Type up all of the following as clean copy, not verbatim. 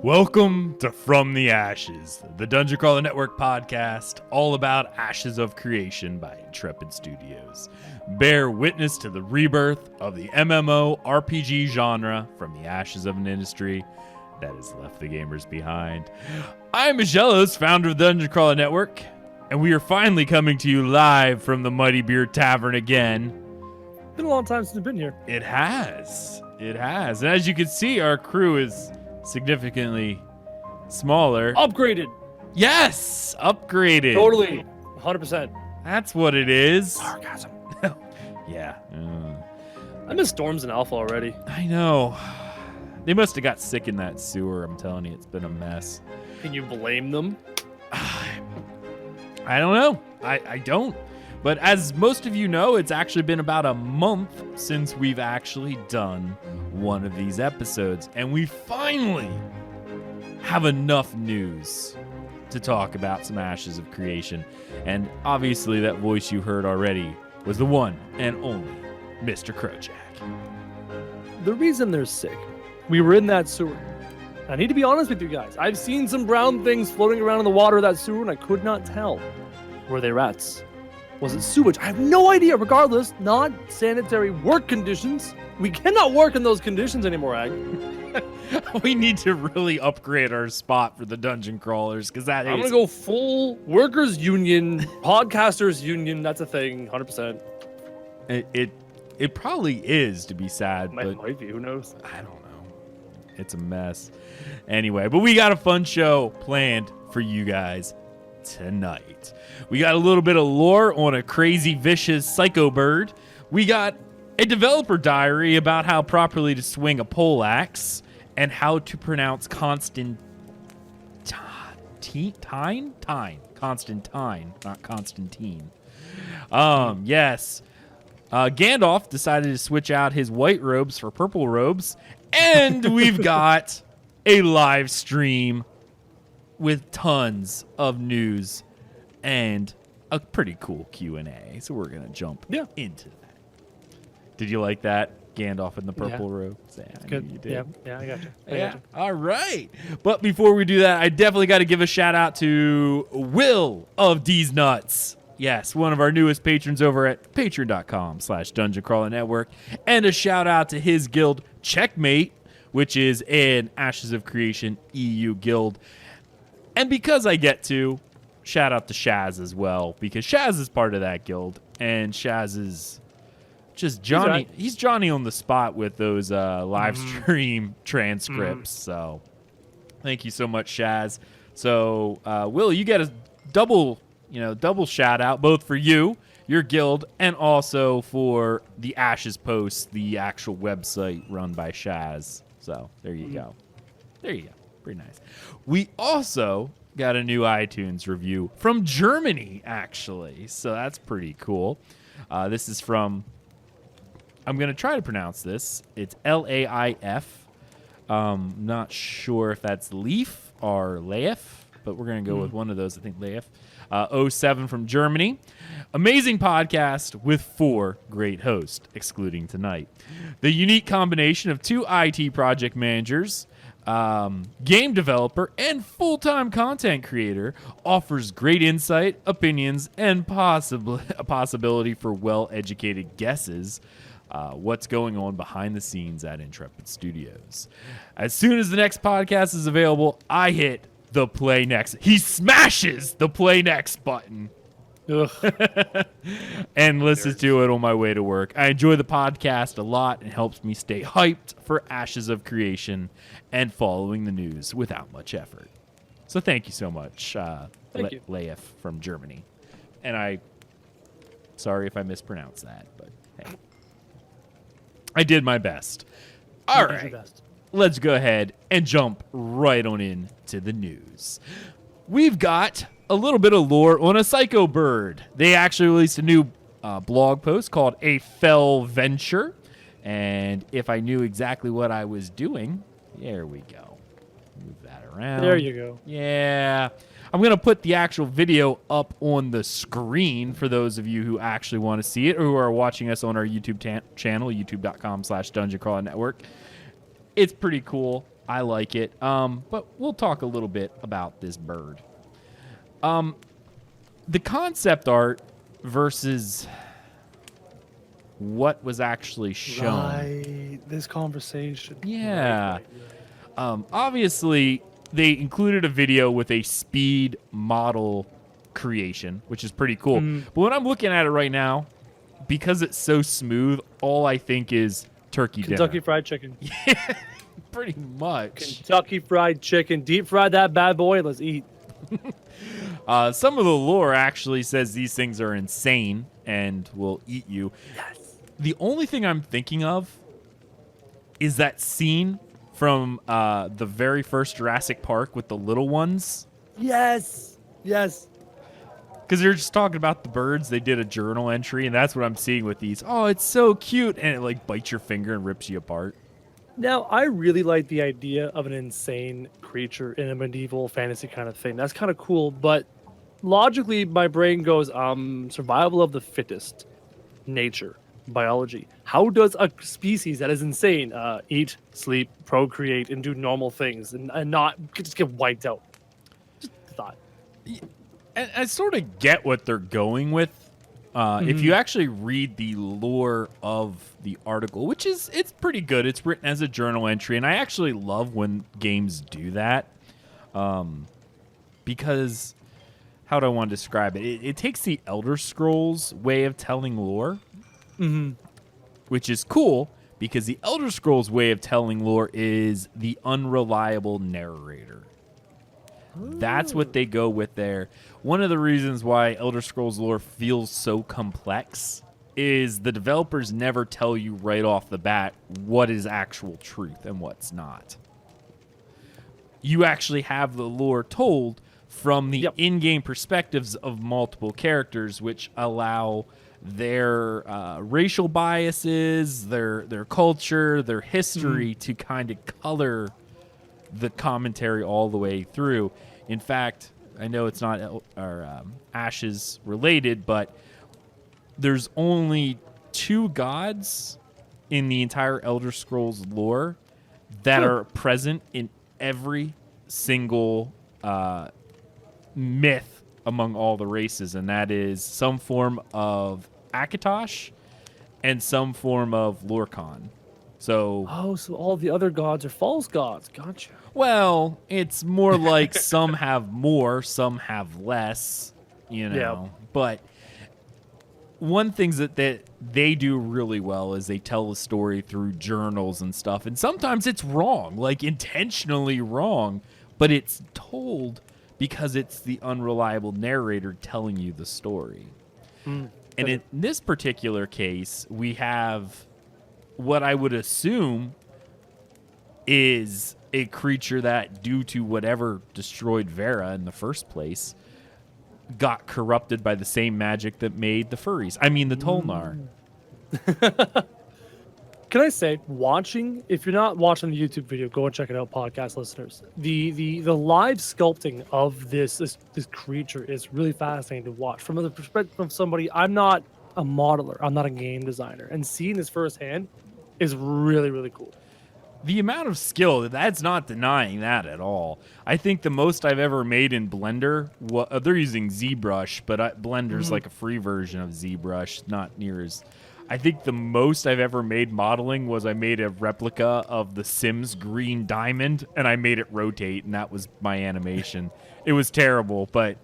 Welcome to From the Ashes, the Dungeon Crawler Network podcast, all about Ashes of Creation by Intrepid Studios. Bear witness to the rebirth of the MMORPG genre from the ashes of an industry that has left the gamers behind. I'm Aggelos, founder of the Dungeon Crawler Network, and we are finally coming to you live from the Muddy Beer Tavern again. Been a long time since I've been here. It has. And as you can see, our crew is significantly smaller. Upgraded. Yes, upgraded. Totally. 100%. That's what it is. Sarcasm. Yeah. I miss Storms and Alpha already. I know. They must have got sick in that sewer. I'm telling you, it's been a mess. Can you blame them? I don't know. I don't. But as most of you know, it's actually been about a month since we've actually done one of these episodes. And we finally have enough news to talk about some Ashes of Creation. And obviously that voice you heard already was the one and only Mr. Crowjack. The reason they're sick, we were in that sewer. I need to be honest with you guys. I've seen some brown things floating around in the water of that sewer, and I could not tell. Were they rats? Was it sewage? I have no idea. Regardless, not sanitary work conditions. We cannot work in those conditions anymore, Ag. We need to really upgrade our spot for the dungeon crawlers, because that I'm going to go full workers union, podcasters union. That's a thing, 100%. It probably is, to be sad, but Might be. Who knows? I don't know. It's a mess. Anyway, but we got a fun show planned for you guys tonight. We got a little bit of lore on a crazy, vicious psycho bird. We got a developer diary about how properly to swing a poleaxe and how to pronounce Constantine, not Constantine. Yes. Gandalf decided to switch out his white robes for purple robes, and we've got a live stream with tons of news and a pretty cool Q&A. So we're going to jump into that. Did you like that? Gandalf in the purple robe? Yeah, good. You did. Yeah, I got you. Yeah. All right. But before we do that, I definitely got to give a shout out to Will of D's Nuts. Yes, one of our newest patrons over at patreon.com/Dungeon Crawler Network. And a shout out to his guild, Checkmate, which is an Ashes of Creation EU guild. And because I get to, shout out to Shaz as well, because Shaz is part of that guild, and Shaz is just Johnny. He's Johnny on the spot with those live stream transcripts. So thank you so much, Shaz. So Will, you get a double shout out, both for you, your guild, and also for the Ashes Post, the actual website run by Shaz. So there you go. There you go. Pretty nice. We also got a new iTunes review from Germany, actually. So that's pretty cool. This is from, I'm going to try to pronounce this. It's L-A-I-F. Not sure if that's Leaf or Leif, but we're going to go with one of those. I think Leif. 07 from Germany. Amazing podcast with 4 great hosts, excluding tonight. The unique combination of 2 IT project managers, game developer, and full-time content creator offers great insight, opinions, and a possibility for well-educated guesses what's going on behind the scenes at Intrepid Studios. As soon as the next podcast is available, I hit the play next. He smashes the play next button. And listens to it on my way to work. I enjoy the podcast a lot and helps me stay hyped for Ashes of Creation and following the news without much effort. So thank you so much, Thank you. Leif from Germany. And sorry if I mispronounced that, but hey, I did my best. All right, let's go ahead and jump right on into the news. We've got a little bit of lore on a psycho bird. They actually released a new blog post called A Fell Venture. And if I knew exactly what I was doing, there we go. Move that around. There you go. Yeah. I'm going to put the actual video up on the screen for those of you who actually want to see it or who are watching us on our YouTube channel, youtube.com/Dungeon Crawler Network. It's pretty cool. I like it. But we'll talk a little bit about this bird. The concept art versus what was actually shown. Right, this conversation. Yeah. Right. Obviously, they included a video with a speed model creation, which is pretty cool. But when I'm looking at it right now, because it's so smooth, all I think is turkey Kentucky dinner. Fried Chicken. Yeah, pretty much. Kentucky Fried Chicken. Deep fried that bad boy. Let's eat. Some of the lore actually says these things are insane and will eat you. Yes. The only thing I'm thinking of is that scene from the very first Jurassic Park with the little ones. Yes. Yes. Because they're just talking about the birds. They did a journal entry, and that's what I'm seeing with these. Oh, it's so cute. And it like bites your finger and rips you apart. Now, I really like the idea of an insane creature in a medieval fantasy kind of thing. That's kind of cool, but logically, my brain goes, survival of the fittest, nature, biology. How does a species that is insane eat, sleep, procreate, and do normal things and not just get wiped out? Just a thought. And I sort of get what they're going with. If you actually read the lore of the article, which it's pretty good. It's written as a journal entry, and I actually love when games do that. Because, how do I want to describe it? It takes the Elder Scrolls way of telling lore, which is cool, because the Elder Scrolls way of telling lore is the unreliable narrator. That's what they go with there. One of the reasons why Elder Scrolls lore feels so complex is the developers never tell you right off the bat what is actual truth and what's not. You actually have the lore told from the in-game perspectives of multiple characters, which allow their racial biases, their culture, their history to kind of color the commentary all the way through. In fact, I know it's not Ashes related, but there's only 2 gods in the entire Elder Scrolls lore that are present in every single myth among all the races, and that is some form of Akatosh and some form of Lorcan. So, so all the other gods are false gods. Gotcha. Well, it's more like some have more, some have less, you know. Yeah. But one thing that they do really well is they tell a story through journals and stuff. And sometimes it's wrong, like intentionally wrong, but it's told because it's the unreliable narrator telling you the story. And in this particular case, we have what I would assume is a creature that, due to whatever destroyed Vera in the first place, got corrupted by the same magic that made the furries. I mean, the Tolnar. Can I say, if you're not watching the YouTube video, go and check it out, podcast listeners. The live sculpting of this creature is really fascinating to watch. From the perspective of somebody, I'm not a modeler, I'm not a game designer, and seeing this firsthand is really, really cool. The amount of skill, that's not denying that at all. I think the most I've ever made in Blender, they're using ZBrush, but Blender's like a free version of ZBrush, not near as... I think the most I've ever made modeling was I made a replica of the Sims green diamond, and I made it rotate, and that was my animation. It was terrible, but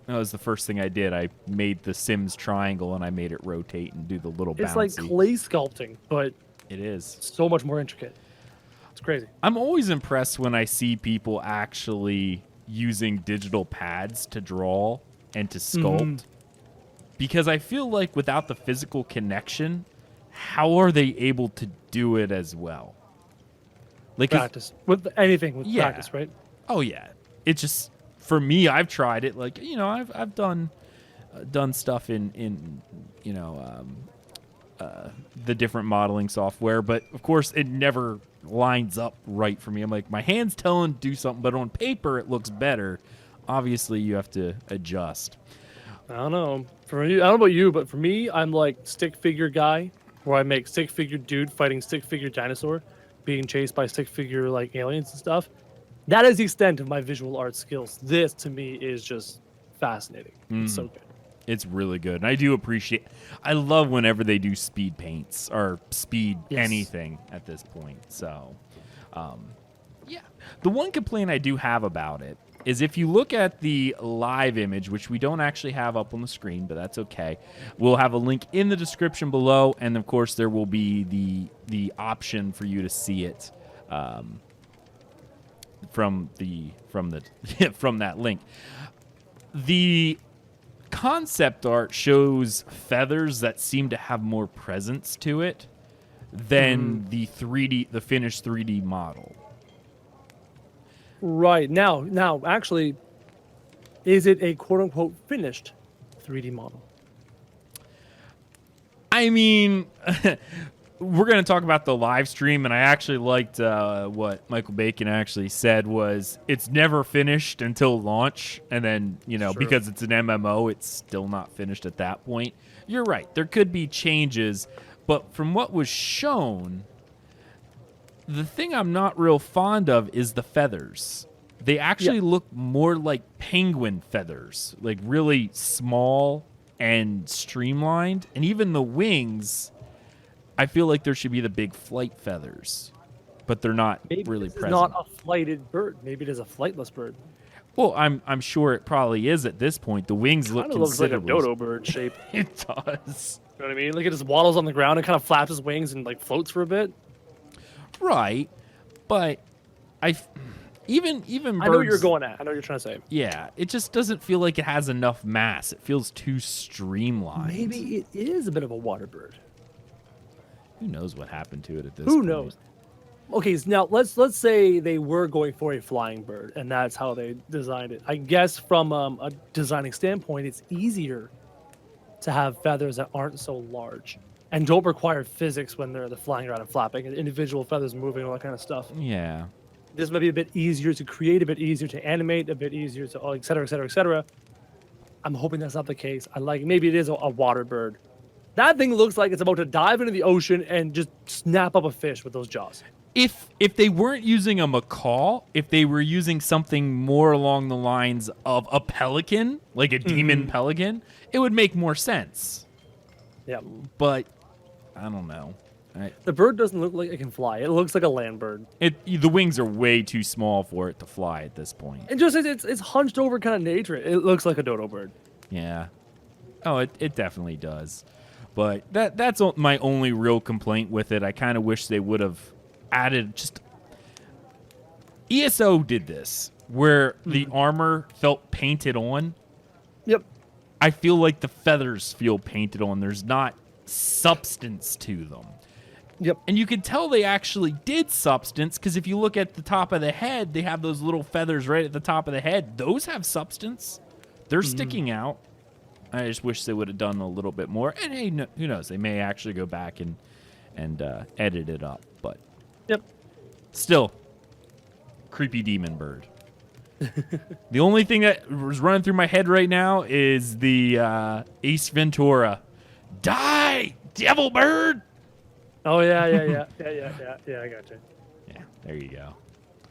that was the first thing I did. I made the Sims triangle, and I made it rotate and do the little bouncy. It's like clay sculpting, but it is so much more intricate. It's crazy. I'm always impressed when I see people actually using digital pads to draw and to sculpt. Because I feel like without the physical connection, how are they able to do it as well? Like practice. With anything with practice, right? Oh, yeah. It's just, for me, I've tried it. Like, you know, I've done stuff in you know, the different modeling software. But, of course, it never lines up right for me. I'm like, my hand's telling to do something, but on paper it looks better. Obviously, you have to adjust. I don't know. For you, I don't know about you, but for me, I'm like stick figure guy, where I make stick figure dude fighting stick figure dinosaur. being chased by stick figure like aliens and stuff. That is the extent of my visual art skills. This to me is just fascinating. It's so good. It's really good. And I do appreciate, I love whenever they do speed paints or speed anything at this point. So, yeah. The one complaint I do have about it is if you look at the live image, which we don't actually have up on the screen, but that's okay. We'll have a link in the description below. And of course there will be the option for you to see it, from that link. The concept art shows feathers that seem to have more presence to it than the finished 3D model. Right. Now, actually, is it a quote-unquote finished 3D model? I mean, we're going to talk about the live stream, and I actually liked what Michael Bacon actually said was it's never finished until launch, and then, because it's an MMO, it's still not finished at that point. You're right. There could be changes, but from what was shown, the thing I'm not real fond of is the feathers. They actually look more like penguin feathers, like really small and streamlined, and even the wings, I feel like there should be the big flight feathers, but they're not really present. It's not a flighted bird. Maybe it is a flightless bird. Well, I'm sure it probably is at this point. The wings look considerably. Looks like a dodo bird shape. It does. You know what I mean? Like it just waddles on the ground and kind of flaps his wings and like floats for a bit. Right, but even birds, I know what you're going at. I know what you're trying to say. Yeah, it just doesn't feel like it has enough mass. It feels too streamlined. Maybe it is a bit of a water bird. Who knows what happened to it at this point? Who knows? Okay, so now let's say they were going for a flying bird, and that's how they designed it. I guess from a designing standpoint, it's easier to have feathers that aren't so large and don't require physics when they're flying around and flapping, and individual feathers moving, all that kind of stuff. Yeah. This might be a bit easier to create, a bit easier to animate, a bit easier to, et cetera, et cetera, et cetera. I'm hoping that's not the case. Maybe it is a water bird. That thing looks like it's about to dive into the ocean and just snap up a fish with those jaws. If they weren't using a macaw, if they were using something more along the lines of a pelican, like a demon pelican, it would make more sense. Yeah. But I don't know. The bird doesn't look like it can fly. It looks like a land bird. The wings are way too small for it to fly at this point. And just it's hunched over kind of nature. It looks like a dodo bird. Yeah. Oh, it definitely does. But that's my only real complaint with it. I kind of wish they would have added just... ESO did this, where the armor felt painted on. Yep. I feel like the feathers feel painted on. There's not substance to them. Yep. And you can tell they actually did substance, because if you look at the top of the head, they have those little feathers right at the top of the head. Those have substance. They're sticking out. I just wish they would have done a little bit more. And hey, who knows? They may actually go back and edit it up. But still, creepy demon bird. The only thing that was running through my head right now is the Ace Ventura. Die, devil bird! Oh, yeah, I got you. Yeah, there you go.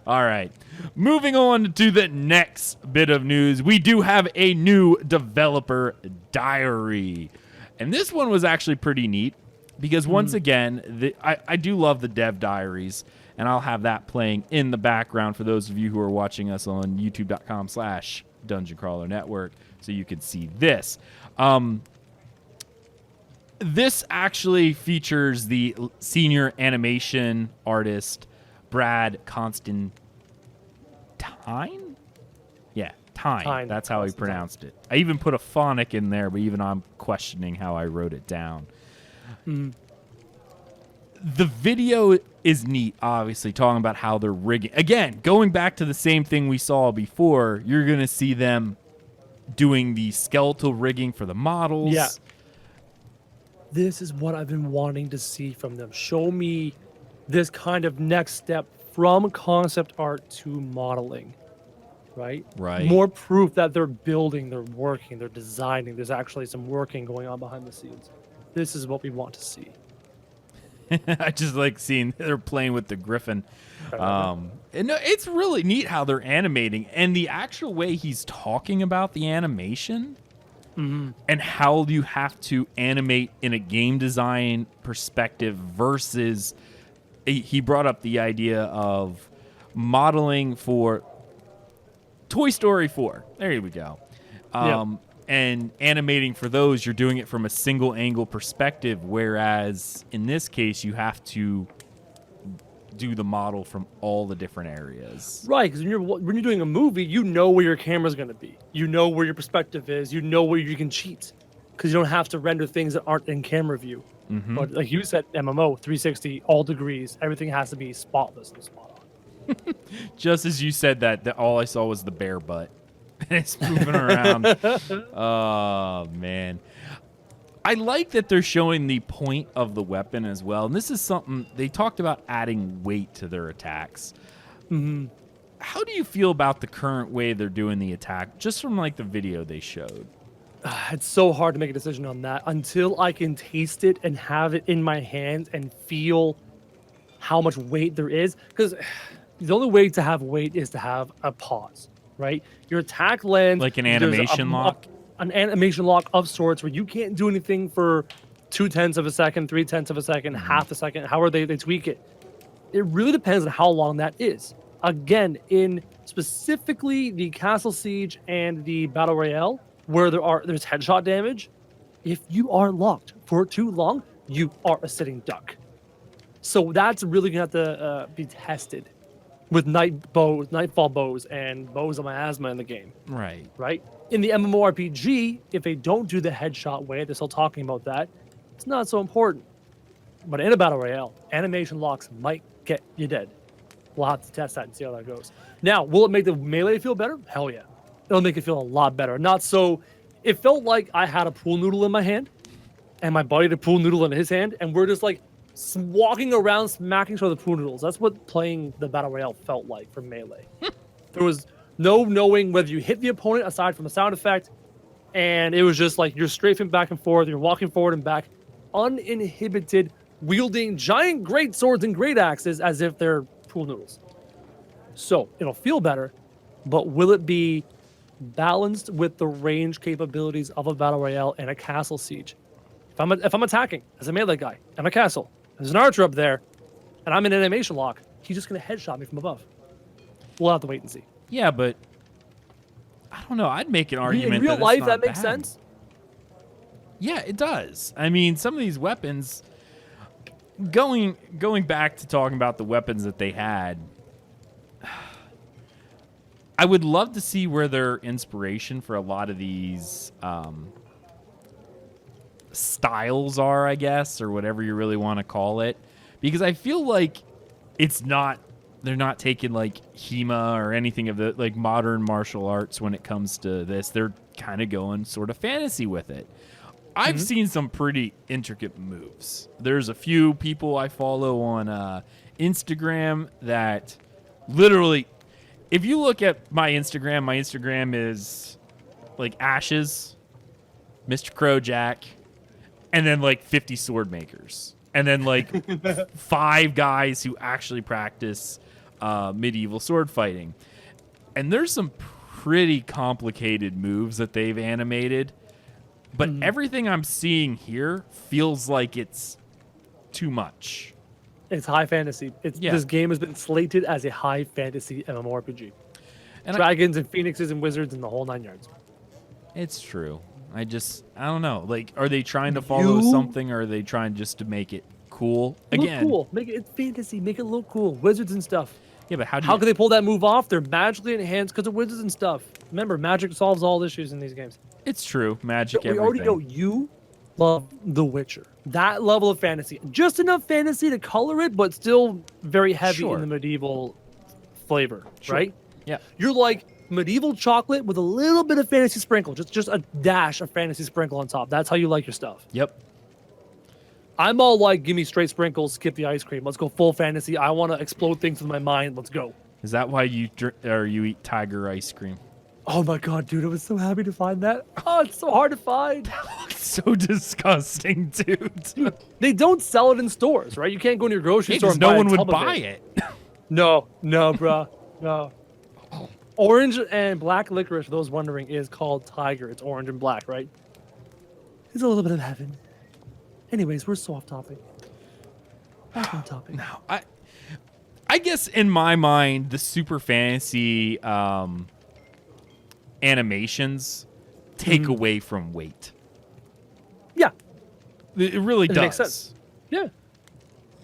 All right. Moving on to the next bit of news. We do have a new developer diary. And this one was actually pretty neat because once again, I do love the dev diaries, and I'll have that playing in the background for those of you who are watching us on youtube.com/Dungeon Crawler Network so you can see this. This actually features the senior animation artist, Brad Constantine? Yeah, Tyne. That's how he pronounced it. I even put a phonic in there, but even I'm questioning how I wrote it down. The video is neat, obviously, talking about how they're rigging. Again, going back to the same thing we saw before, you're going to see them doing the skeletal rigging for the models. Yeah. This is what I've been wanting to see from them. Show me this kind of next step from concept art to modeling, right? Right. More proof that they're building, they're working, they're designing. There's actually some working going on behind the scenes. This is what we want to see. I just like seeing they're playing with the griffin. And no, it's really neat how they're animating, and the actual way he's talking about the animation and how you have to animate in a game design perspective versus he brought up the idea of modeling for Toy Story 4. There we go. And animating for those, you're doing it from a single angle perspective, whereas in this case, you have to do the model from all the different areas. Right, because when you're doing a movie, you know where your camera's going to be. You know where your perspective is. You know where you can cheat, because you don't have to render things that aren't in camera view. But like you said, MMO 360, all degrees, everything has to be spotless and spot on. Just as you said that all I saw was the bear butt. It's moving around. Oh, man. I like that they're showing the point of the weapon as well. And this is something they talked about, adding weight to their attacks. How do you feel about the current way they're doing the attack, just from like the video they showed? It's so hard to make a decision on that until I can taste it and have it in my hands and feel how much weight there is. Because the only way to have weight is to have a pause, right? Your attack lands like an animation lock. An animation lock of sorts where you can't do anything for 0.2 of a second, 0.3 of a second, half a second, however they tweak it. It really depends on how long that is. Again, in specifically the Castle Siege and the Battle Royale, where there's headshot damage, if you are locked for too long, you are a sitting duck. So that's really gonna have to be tested with nightfall bows and bows of miasma in the game. Right? In the MMORPG, if they don't do the headshot way, they're still talking about that, it's not so important. But in a Battle Royale, animation locks might get you dead. We'll have to test that and see how that goes. Now, will it make the melee feel better? Hell yeah. It'll make it feel a lot better. Not so... It felt like I had a pool noodle in my hand, and my buddy had a pool noodle in his hand, and we're just like walking around smacking each other with pool noodles. That's what playing the Battle Royale felt like for melee. There was no knowing whether you hit the opponent aside from a sound effect, and it was just like you're strafing back and forth, you're walking forward and back, uninhibited, wielding giant great swords and great axes as if they're pool noodles. So it'll feel better, but will it be balanced with the range capabilities of a Battle Royale and a Castle Siege? If I'm attacking as a melee guy in a castle, there's an archer up there, and I'm in an animation lock, he's just going to headshot me from above. We'll have to wait and see. Yeah, but I don't know. I'd make an argument in real that life it's that not makes bad. sense. Yeah, it does. I mean, some of these weapons, going back to talking about the weapons that they had, I would love to see where their inspiration for a lot of these styles are, I guess, or whatever you really want to call it, because I feel like they're not taking like HEMA or anything of the like modern martial arts when it comes to this. They're kind of going sort of fantasy with it. I've seen some pretty intricate moves. There's a few people I follow on Instagram that literally, if you look at my Instagram is like Ashes, Mr. Crowjack, and then like 50 sword makers. And then like 5 guys who actually practice medieval sword fighting. And there's some pretty complicated moves that they've animated. But everything I'm seeing here feels like it's too much. It's high fantasy. This game has been slated as a high fantasy MMORPG. And dragons and phoenixes and wizards and the whole 9 yards. It's true. I don't know. Like, are they trying to follow something, or are they trying just to make it cool? Again, look cool. Make it's fantasy. Make it look cool. Wizards and stuff. Yeah, but how can they pull that move off? They're magically enhanced because of wizards and stuff. Remember, magic solves all issues in these games. It's true. Magic, we everything. already know you love The Witcher. That level of fantasy. Just enough fantasy to color it, but still very heavy in the medieval flavor, right? Yeah. You're like medieval chocolate with a little bit of fantasy sprinkle. Just a dash of fantasy sprinkle on top. That's how you like your stuff. Yep. I'm all like, give me straight sprinkles, skip the ice cream. Let's go full fantasy. I want to explode things with my mind. Let's go. Is that why you eat tiger ice cream? Oh my god, dude! I was so happy to find that. Oh, it's so hard to find. So disgusting, dude. They don't sell it in stores, right? You can't go to your grocery store and no buy one a would tub of buy it. No, bro, no. Orange and black licorice, for those wondering, is called Tiger. It's orange and black, right? It's a little bit of heaven. Anyways, we're so off topic. Back on topic. No, I guess in my mind, the super fantasy animations take away from weight. Yeah, It really does. makes sense. Yeah.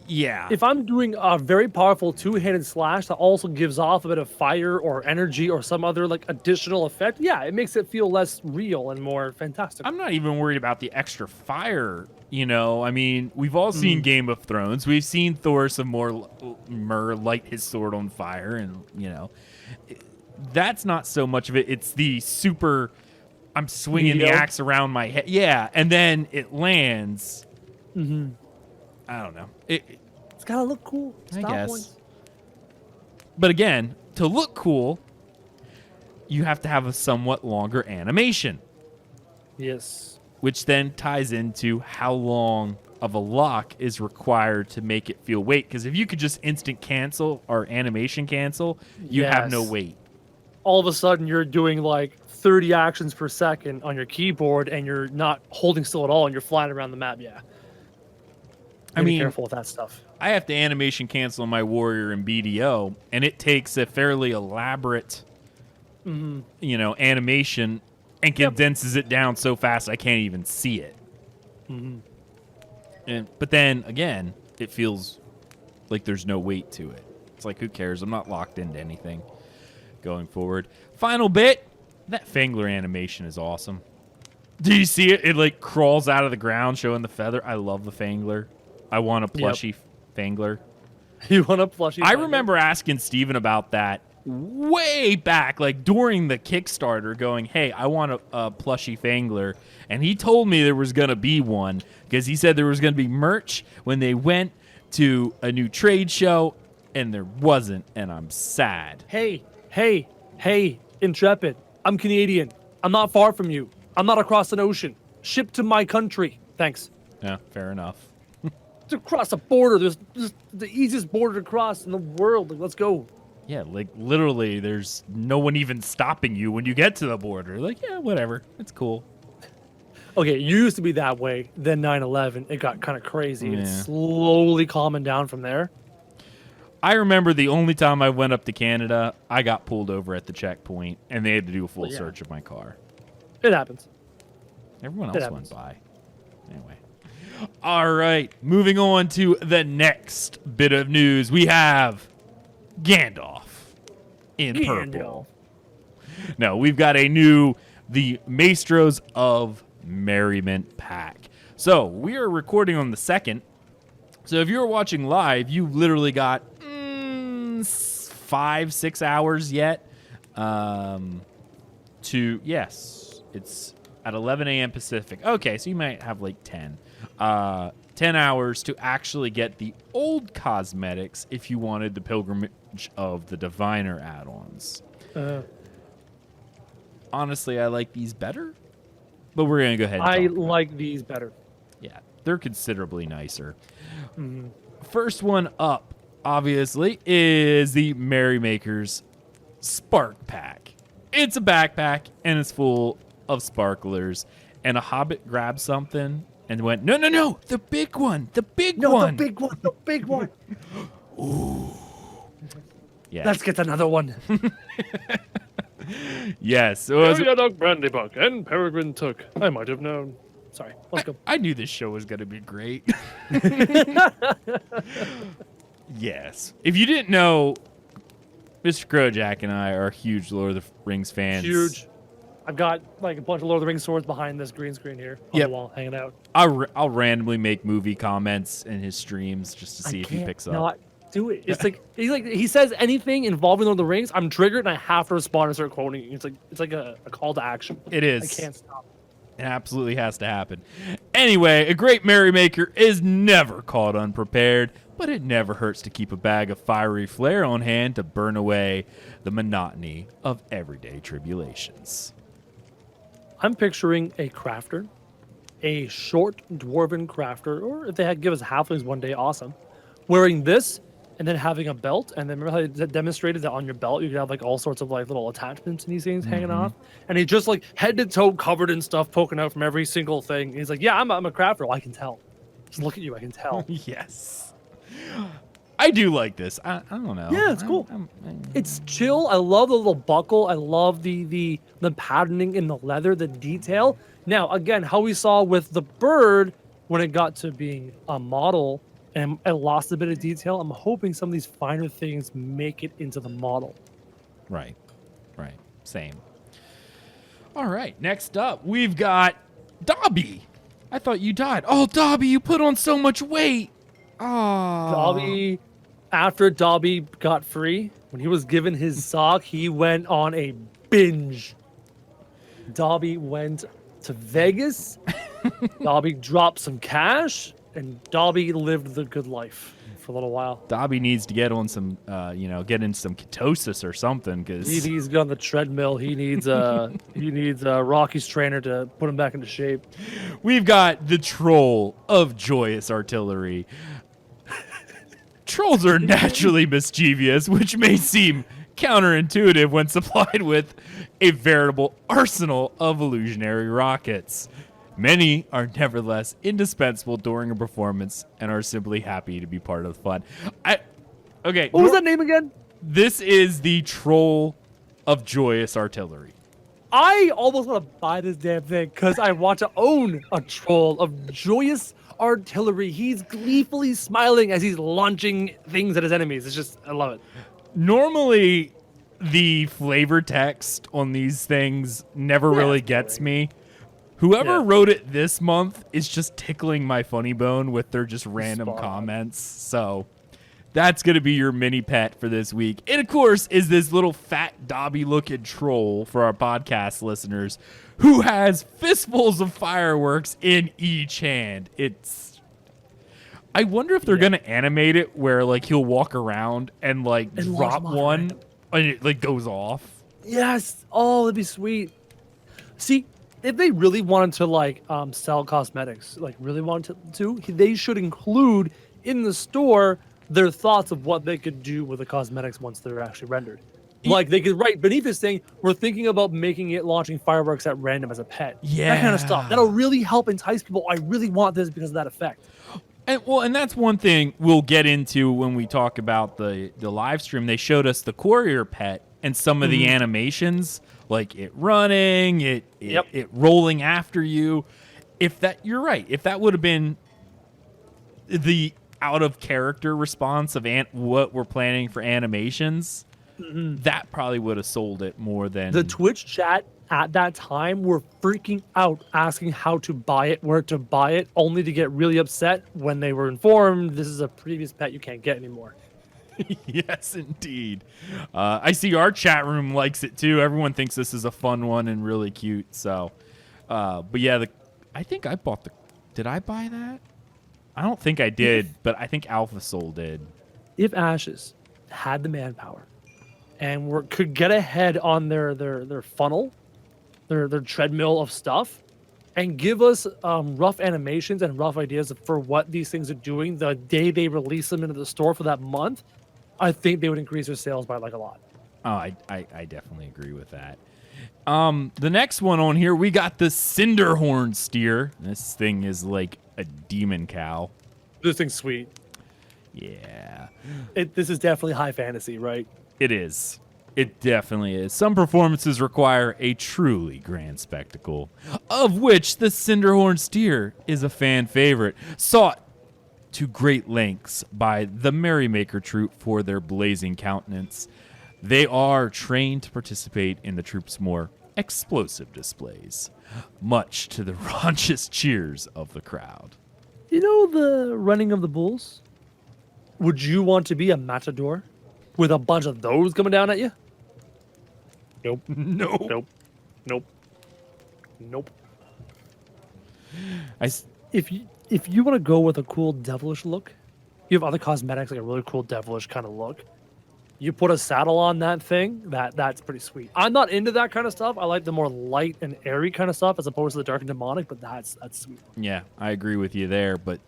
Yeah. If I'm doing a very powerful two-handed slash that also gives off a bit of fire or energy or some other like additional effect, yeah, it makes it feel less real and more fantastic. I'm not even worried about the extra fire. You know, I mean, we've all seen Game of Thrones. We've seen Thor some more light his sword on fire, and you know, that's not so much of it. It's the super. I'm swinging the axe around my head. Yeah, and then it lands. Mm-hmm. I don't know. It's gotta look cool. I guess. But again, to look cool, you have to have a somewhat longer animation. Yes. Which then ties into how long of a lock is required to make it feel weight. Because if you could just instant cancel or animation cancel, you have no weight. All of a sudden, you're doing like 30 actions per second on your keyboard, and you're not holding still at all, and you're flying around the map. Yeah. Be careful with that stuff. I have to animation cancel my warrior in BDO, and it takes a fairly elaborate, animation, and condenses it down so fast I can't even see it. But then again, it feels like there's no weight to it. It's like, who cares? I'm not locked into anything going forward. Final bit. That Fangler animation is awesome. Do you see it? It like crawls out of the ground showing the feather. I love the Fangler. I want a plushie Fangler. You want a plushie? I remember asking Steven about that way back, like during the Kickstarter, going, hey, I want a plushie Fangler. And he told me there was going to be one because he said there was going to be merch when they went to a new trade show, and there wasn't, and I'm sad. Hey, Intrepid. I'm Canadian. I'm not far from you. I'm not across an ocean. Ship to my country. Thanks. Yeah, fair enough. To cross a border. There's the easiest border to cross in the world. Like, let's go. Yeah, like literally there's no one even stopping you when you get to the border. Like, yeah, whatever. It's cool. Okay, it used to be that way. Then 9/11, it got kind of crazy. Yeah. It's slowly calming down from there. I remember the only time I went up to Canada, I got pulled over at the checkpoint, and they had to do a full search of my car. It happens. Everyone else went by. Anyway. All right, moving on to the next bit of news. We have Gandalf in purple. No, we've got the Maestros of Merriment pack. So we are recording on the 2nd. So if you're watching live, you literally got 5-6 hours yet. It's at 11 a.m. Pacific. Okay, so you might have like 10 hours to actually get the old cosmetics if you wanted the Pilgrimage of the Diviner add-ons. Honestly, I like these better, but we're going to go ahead and I like these better. Yeah, they're considerably nicer. First one up, obviously, is the Merrymakers Spark Pack. It's a backpack, and it's full of sparklers. And a hobbit grabbed something and went, no, the big one, the big one. The big one. Ooh. Yeah. Let's get another one. Yes. Dog Brandybuck and Peregrine Took. I might have known. Sorry, let's go. I knew this show was going to be great. Yes. If you didn't know, Mr. Crowjack and I are huge Lord of the Rings fans. Huge. I've got like a bunch of Lord of the Rings swords behind this green screen here on the wall, hanging out. I'll randomly make movie comments in his streams just to see if he picks up. Not do it. It's like he says anything involving Lord of the Rings, I'm triggered and I have to respond and start quoting. It's like a call to action. It is. I can't stop. It absolutely has to happen. Anyway, a great merrymaker is never caught unprepared, but but it never hurts to keep a bag of fiery flare on hand to burn away the monotony of everyday tribulations. I'm picturing a crafter, a short dwarven crafter, or if they had give us halflings one day, awesome, wearing this and then having a belt. And then remember how they demonstrated that on your belt you could have like all sorts of like little attachments and these things hanging off. And he just like head to toe covered in stuff poking out from every single thing. And he's like, yeah, I'm a crafter. Well, I can tell. Just look at you, I can tell. Yes. I do like this. I don't know. Yeah, it's cool. It's chill. I love the little buckle. I love the patterning in the leather, the detail. Now, again, how we saw with the bird when it got to being a model and it lost a bit of detail, I'm hoping some of these finer things make it into the model. Right. Same. All right. Next up, we've got Dobby. I thought you died. Oh, Dobby, you put on so much weight. Oh. Dobby, after Dobby got free, when he was given his sock, he went on a binge. Dobby went to Vegas. Dobby dropped some cash, and Dobby lived the good life for a little while. Dobby needs to get on some, get in some ketosis or something, because He needs to get on the treadmill. He needs Rocky's trainer to put him back into shape. we've got the troll of joyous artillery. Trolls are naturally mischievous, which may seem counterintuitive when supplied with a veritable arsenal of illusionary rockets. Many are nevertheless indispensable during a performance and are simply happy to be part of the fun. Okay. What was that name again? This is the troll of joyous artillery. I almost want to buy this damn thing because I want to own a troll of joyous artillery. He's gleefully smiling as he's launching things at his enemies. It's just, I love it. Normally, the flavor text on these things never really gets me. Whoever wrote it this month is just tickling my funny bone with their just random comments. So that's going to be your mini pet for this week. And of course is this little fat Dobby looking troll for our podcast listeners who has fistfuls of fireworks in each hand. I wonder if they're going to animate it where like he'll walk around and like drop one and it like goes off. Yes. Oh, that'd be sweet. See, if they really wanted to like sell cosmetics, like really wanted to, they should include in the store their thoughts of what they could do with the cosmetics once they're actually rendered. Like they could write beneath this thing, we're thinking about making it launching fireworks at random as a pet. Yeah. That kind of stuff. That'll really help entice people. I really want this because of that effect. And that's one thing we'll get into when we talk about the live stream. They showed us the courier pet and some of the animations, like it running, it rolling after you. You're right. If that would have been the out of character response of what we're planning for animations, that probably would have sold it more than the Twitch chat at that time were freaking out, asking how to buy it, where to buy it, only to get really upset when they were informed this is a previous pet you can't get anymore. Yes, indeed. I see our chat room likes it too. Everyone thinks this is a fun one and really cute. So, but yeah, I think I bought did I buy that? I don't think I did, but I think Alpha Soul did. If Ashes had the manpower and could get ahead on their funnel, their treadmill of stuff, and give us rough animations and rough ideas for what these things are doing the day they release them into the store for that month, I think they would increase their sales by like a lot. Oh, I definitely agree with that. The next one on here, we got the Cinderhorn steer. This thing is like a demon cow. This thing's sweet. Yeah. This is definitely high fantasy, right? It is. It definitely is. Some performances require a truly grand spectacle, of which the Cinderhorn steer is a fan favorite, sought to great lengths by the Merrymaker troupe for their blazing countenance. They are trained to participate in the troupe's more explosive displays, much to the raunchous cheers of the crowd. You know the running of the bulls? Would you want to be a matador with a bunch of those coming down at you? Nope. No. Nope. Nope. Nope. If you want to go with a cool devilish look, You have other cosmetics, like a really cool devilish kind of look. You put a saddle on that thing, that's pretty sweet. I'm not into that kind of stuff. I like the more light and airy kind of stuff as opposed to the dark and demonic, but that's sweet. Yeah, I agree with you there, but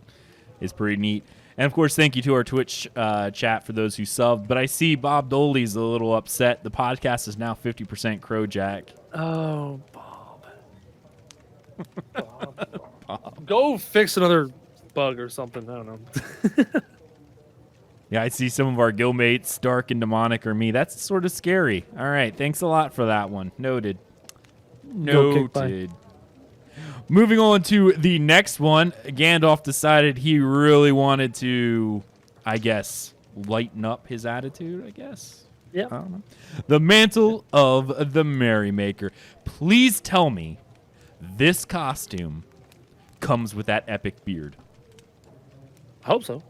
it's pretty neat. And, of course, thank you to our Twitch chat for those who subbed. But I see Bob Doley's a little upset. The podcast is now 50% Crowjack. Oh, Bob. Bob. Go fix another bug or something. I don't know. Yeah, I see some of our guildmates, Dark and Demonic, or me. That's sort of scary. All right, thanks a lot for that one. Noted. Noted. Moving on to the next one, Gandalf decided he really wanted to, I guess, lighten up his attitude, I guess. Yeah. I don't know. The Mantle of the Merrymaker. Please tell me this costume comes with that epic beard. I hope so.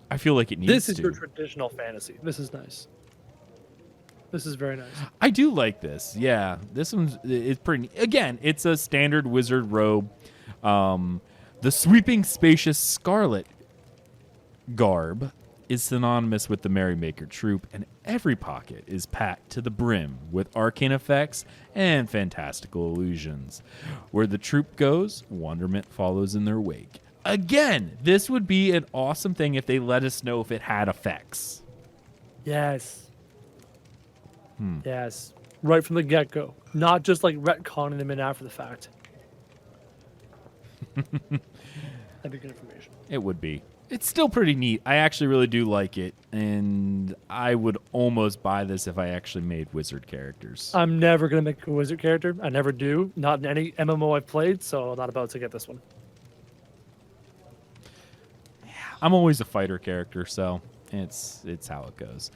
I feel like it needs to. This is your traditional fantasy. This is nice. This is very nice. I do like this. Yeah, this one's it's pretty. Again, it's a standard wizard robe. The sweeping, spacious scarlet garb is synonymous with the Merrymaker troop, and every pocket is packed to the brim with arcane effects and fantastical illusions. Where the troop goes, wonderment follows in their wake. Again, this would be an awesome thing if they let us know if it had effects. Yes. Yes. Right from the get-go. Not just like retconning them in after the fact. That'd be good information. It would be. It's still pretty neat. I actually really do like it, and I would almost buy this if I actually made wizard characters. I'm never going to make a wizard character. I never do. Not in any MMO I've played, so I'm not about to get this one. I'm always a fighter character, so it's how it goes.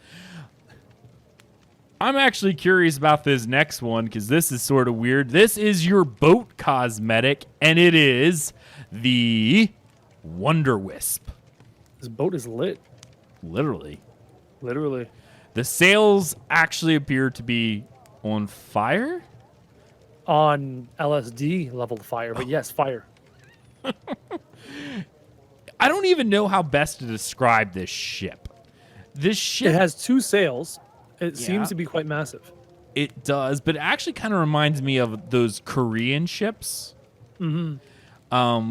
I'm actually curious about this next one because this is sort of weird. This is your boat cosmetic, and it is the Wonder Wisp. This boat is lit. Literally. Literally. The sails actually appear to be on fire? On LSD level fire, but yes, fire. I don't even know how best to describe this ship. This ship... It has 2 sails. It Yeah. seems to be quite massive. It does, but it actually kind of reminds me of those Korean ships. Mm-hmm.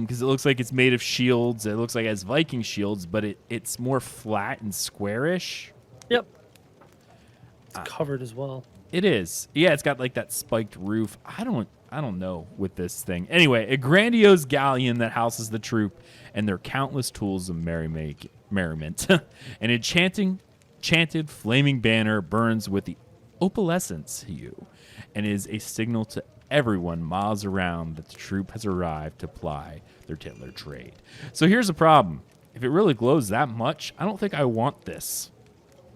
Because it looks like it's made of shields. It looks like it has Viking shields, but it's more flat and squarish. Yep. It's covered as well. It is. Yeah, it's got like that spiked roof. I don't know with this thing. Anyway, a grandiose galleon that houses the troop and their countless tools of merriment. An enchanted flaming banner burns with the opalescence hue and is a signal to everyone miles around that the troop has arrived to ply their tiller trade. So here's the problem. If it really glows that much, I don't think I want this.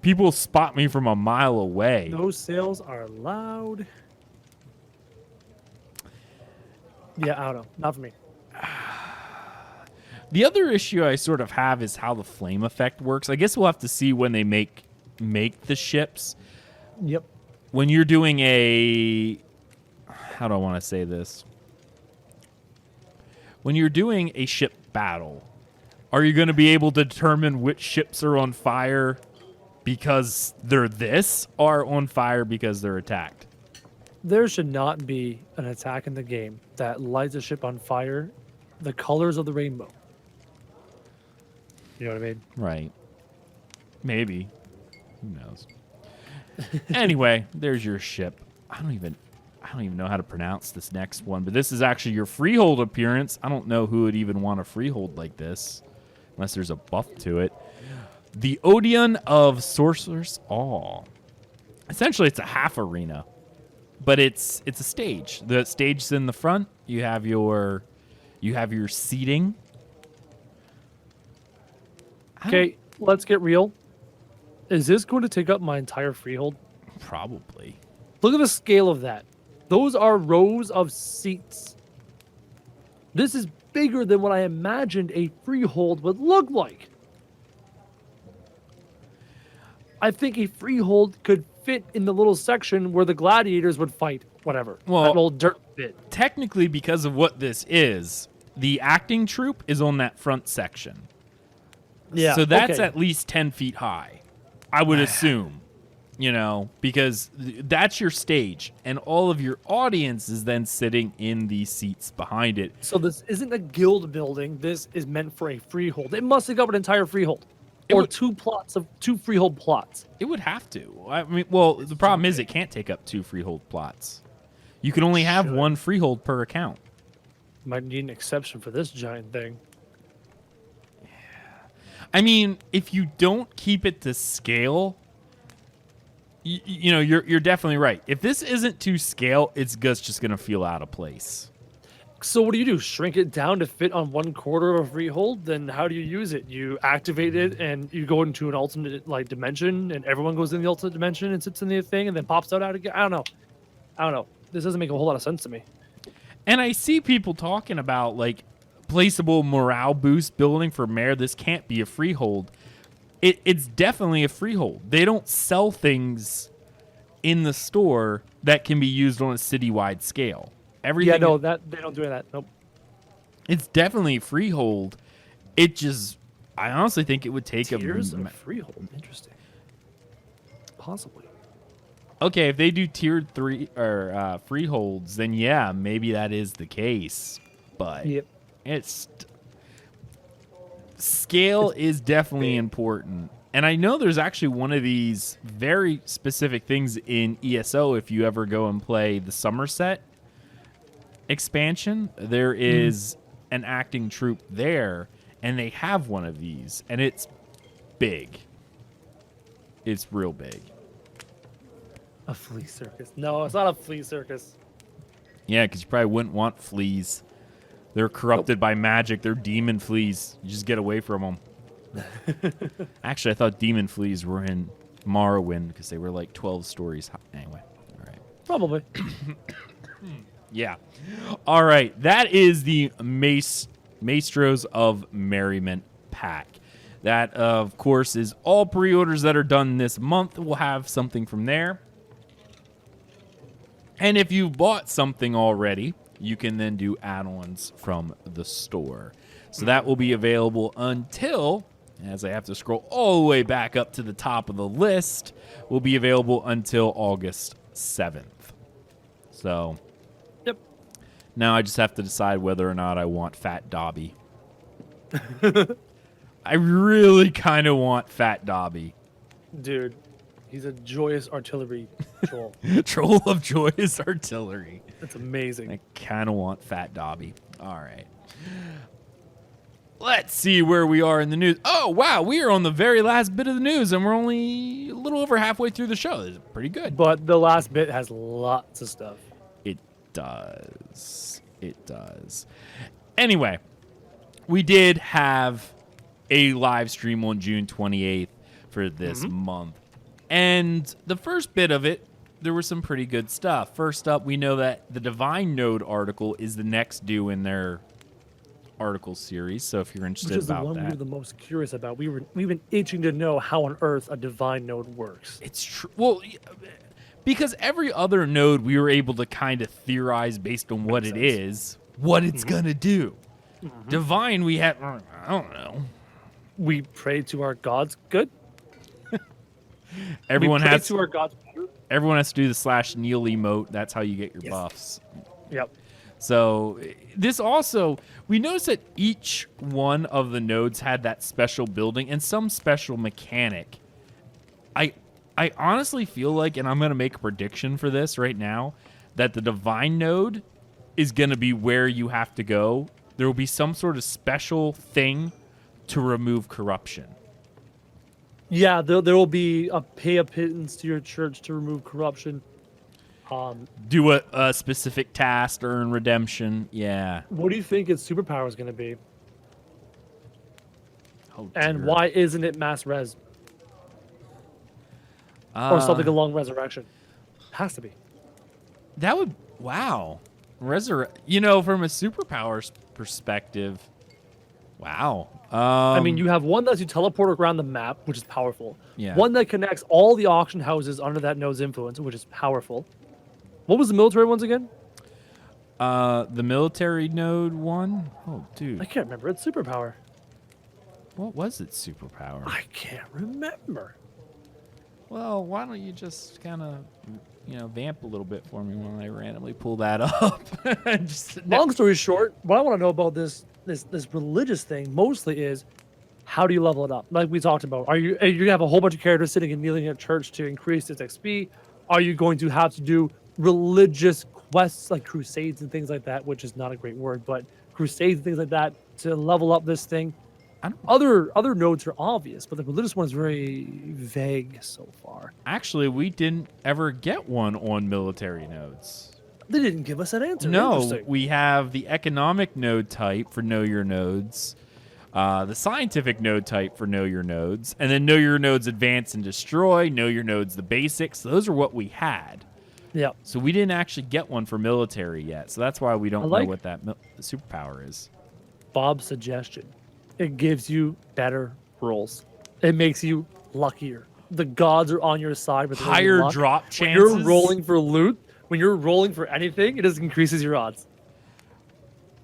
People spot me from a mile away. Those sails are loud. Yeah, I don't know. Not for me. The other issue I sort of have is how the flame effect works. I guess we'll have to see when they make the ships. Yep. When you're doing a... How do I want to say this? When you're doing a ship battle, are you going to be able to determine which ships are on fire because they're this or on fire because they're attacked? There should not be an attack in the game that lights a ship on fire the colors of the rainbow. You know what I mean? Right. Maybe. Who knows? Anyway, there's your ship. I don't even know how to pronounce this next one, but this is actually your freehold appearance. I don't know who would even want a freehold like this unless there's a buff to it. The Odeon of Sorcerer's Awe. Essentially, it's a half arena, but it's a stage. The stage is in the front. You have your seating. Okay, let's get real. Is this going to take up my entire freehold? Probably. Look at the scale of that. Those are rows of seats. This is bigger than what I imagined a freehold would look like. I think a freehold could fit in the little section where the gladiators would fight, whatever. Well, that little dirt bit. Technically, because of what this is, the acting troupe is on that front section. Yeah. So that's okay. at least 10 feet high, I would assume, because that's your stage. And all of your audience is then sitting in these seats behind it. So this isn't a guild building. This is meant for a freehold. It must take up an entire freehold. Or two freehold plots. It would have to. I mean, well, the problem is it can't take up 2 freehold plots. You can only have 1 freehold per account. Might need an exception for this giant thing. I mean, if you don't keep it to scale, you're definitely right. If this isn't to scale, it's just going to feel out of place. So what do? Shrink it down to fit on 1/4 of a freehold? Then how do you use it? You activate it and you go into an alternate dimension, and everyone goes in the alternate dimension and sits in the thing and then pops out again. I don't know. This doesn't make a whole lot of sense to me. And I see people talking about placeable morale boost building for Mayor. This can't be a freehold. It's definitely a freehold. They don't sell things in the store that can be used on a citywide scale. Everything. Yeah, no, that they don't do that. Nope. It's definitely freehold. I honestly think it would take Tiers of freehold. Interesting. Possibly. Okay, if they do tiered 3 or freeholds, then yeah, maybe that is the case. But scale is definitely important. And I know there's actually one of these very specific things in ESO. If you ever go and play the Somerset expansion, there is an acting troupe there, and they have one of these, and it's big. It's real big. A flea circus? No, it's not a flea circus. Yeah, because you probably wouldn't want fleas. They're corrupted by magic. They're demon fleas. You just get away from them. Actually, I thought demon fleas were in Morrowind because they were 12 stories high. Anyway, all right. Probably. Yeah. All right. That is the Maestros of Merriment pack. That, of course, is all pre-orders that are done this month. We'll have something from there. And if you've bought something already, you can then do add-ons from the store. So that will be available until, as I have to scroll all the way back up to the top of the list, will be available until August 7th. So... now I just have to decide whether or not I want Fat Dobby. I really kind of want Fat Dobby. Dude, he's a joyous artillery troll. Troll of joyous artillery. That's amazing. I kind of want Fat Dobby. All right. Let's see where we are in the news. Oh, wow. We are on the very last bit of the news, and we're only a little over halfway through the show. This is pretty good. But the last bit has lots of stuff. It does. It does. Anyway, we did have a live stream on June 28th for this month. And the first bit of it, there was some pretty good stuff. First up, we know that the Divine Node article is the next due in their article series. So if you're interested Which is about the one that. we were the most curious about. We've been itching to know how on earth a Divine Node works. It's true. Well, because every other node we were able to kind of theorize based on what it is, what it's going to do. Divine, we had, I don't know. We pray to our gods. Good. Everyone has to our gods. Everyone has to do the /Neil emote. That's how you get your buffs. Yep. So this also, we noticed that each one of the nodes had that special building and some special mechanic. I honestly feel like, and I'm going to make a prediction for this right now, that the Divine Node is going to be where you have to go. There will be some sort of special thing to remove corruption. Yeah, there will be a pay a pittance to your church to remove corruption. Do a specific task, earn redemption. Yeah. What do you think its superpower is going to be? Oh, and dear. why isn't it mass res? Or something along resurrection? Has to be. That would, wow. From a superpowers perspective, wow. I mean, you have one that lets you teleport around the map, which is powerful. Yeah. One that connects all the auction houses under that node's influence, which is powerful. What was the military ones again? The military node one? Oh, dude. I can't remember. It's superpower. What was its superpower? I can't remember. Well, why don't you just kind of, vamp a little bit for me while I randomly pull that up? Long story short, what I want to know about this religious thing mostly is, how do you level it up? Like we talked about, are you have a whole bunch of characters sitting and kneeling at church to increase its XP? Are you going to have to do religious quests like crusades and things like that, which is not a great word, but crusades and things like that to level up this thing? Other nodes are obvious, but the religious one is very vague so far. Actually, we didn't ever get one on military nodes. They didn't give us an answer. No, we have the economic node type for Know Your Nodes, the scientific node type for Know Your Nodes, and then Know Your Nodes Advance and Destroy, Know Your Nodes the Basics. Those are what we had. Yeah. So we didn't actually get one for military yet. So that's why we don't know what that superpower is. Bob's suggestion. It gives you better rolls. It makes you luckier. The gods are on your side with higher luck. drop chances. When you're rolling for loot, when you're rolling for anything, it just increases your odds.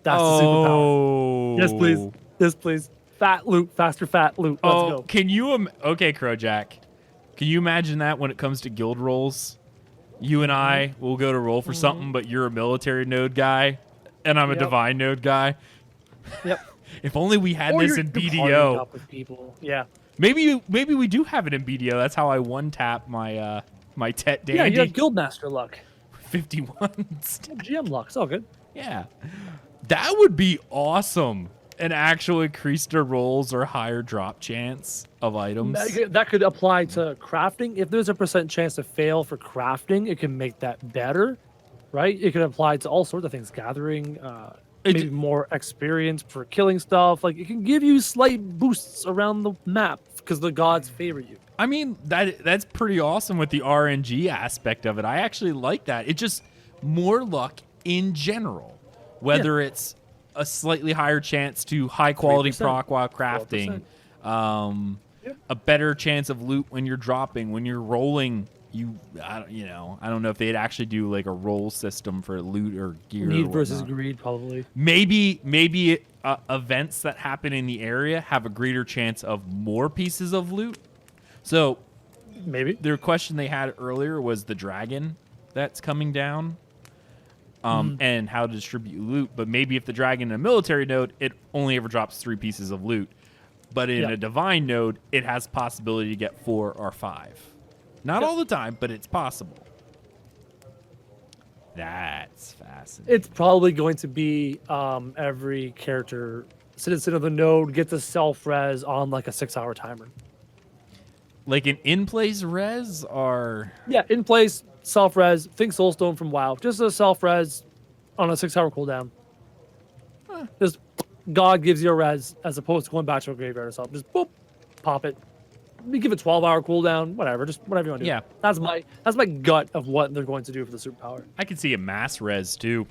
That's the superpower. Yes, please. Yes, please. Fat loot, faster fat loot. Let's go. Can you okay, Crojack. Can you imagine that when it comes to guild rolls? You and I will go to roll for something, but you're a military node guy, and I'm a divine node guy. Yep. If only we had this in BDO. Up with people. Yeah. Maybe we do have it in BDO. That's how I one tap my my Tet Dandy. Yeah, you have Guildmaster luck. 51. GM luck. It's all good. Yeah. That would be awesome. An actual increased rolls or higher drop chance of items. That could apply to crafting. If there's a % chance to fail for crafting, it can make that better, right? It can apply to all sorts of things. Gathering, maybe more experience for killing stuff. Like, it can give you slight boosts around the map because the gods favor you. I mean, that's pretty awesome with the RNG aspect of it. I actually like that. It's just more luck in general, whether it's a slightly higher chance to high quality proc while crafting, a better chance of loot when you're dropping, when you're rolling. I don't know if they'd actually do like a roll system for loot or gear. Need versus greed, probably. Maybe events that happen in the area have a greater chance of more pieces of loot. So maybe their question they had earlier was the dragon that's coming down. And how to distribute loot. But maybe if the dragon in a military node, it only ever drops 3 pieces of loot. But in a divine node, it has possibility to get 4 or 5. Not all the time, but it's possible. That's fascinating. It's probably going to be every character, citizen of the node, gets a self-res on like a 6-hour timer. Like an in-place res or... Yeah, in place. Self-res, think Soulstone from WoW. Just a self-res on a 6-hour cooldown. Just God gives you a res as opposed to going back to a graveyard or something. Just boop, pop it. You give it 12-hour cooldown, whatever. Just whatever you want to do. Yeah. That's my gut of what they're going to do for the superpower. I could see a mass res too.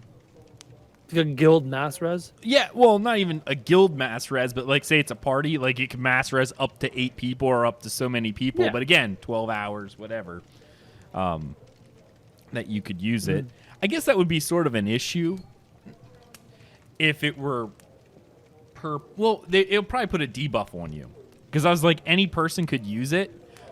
Like a guild mass res? Yeah, well, not even a guild mass res, but like say it's a party, like you can mass res up to 8 people or up to so many people. Yeah. But again, 12 hours, whatever. That you could use it. I guess that would be sort of an issue if it were it'll probably put a debuff on you. Because I was like, any person could use it.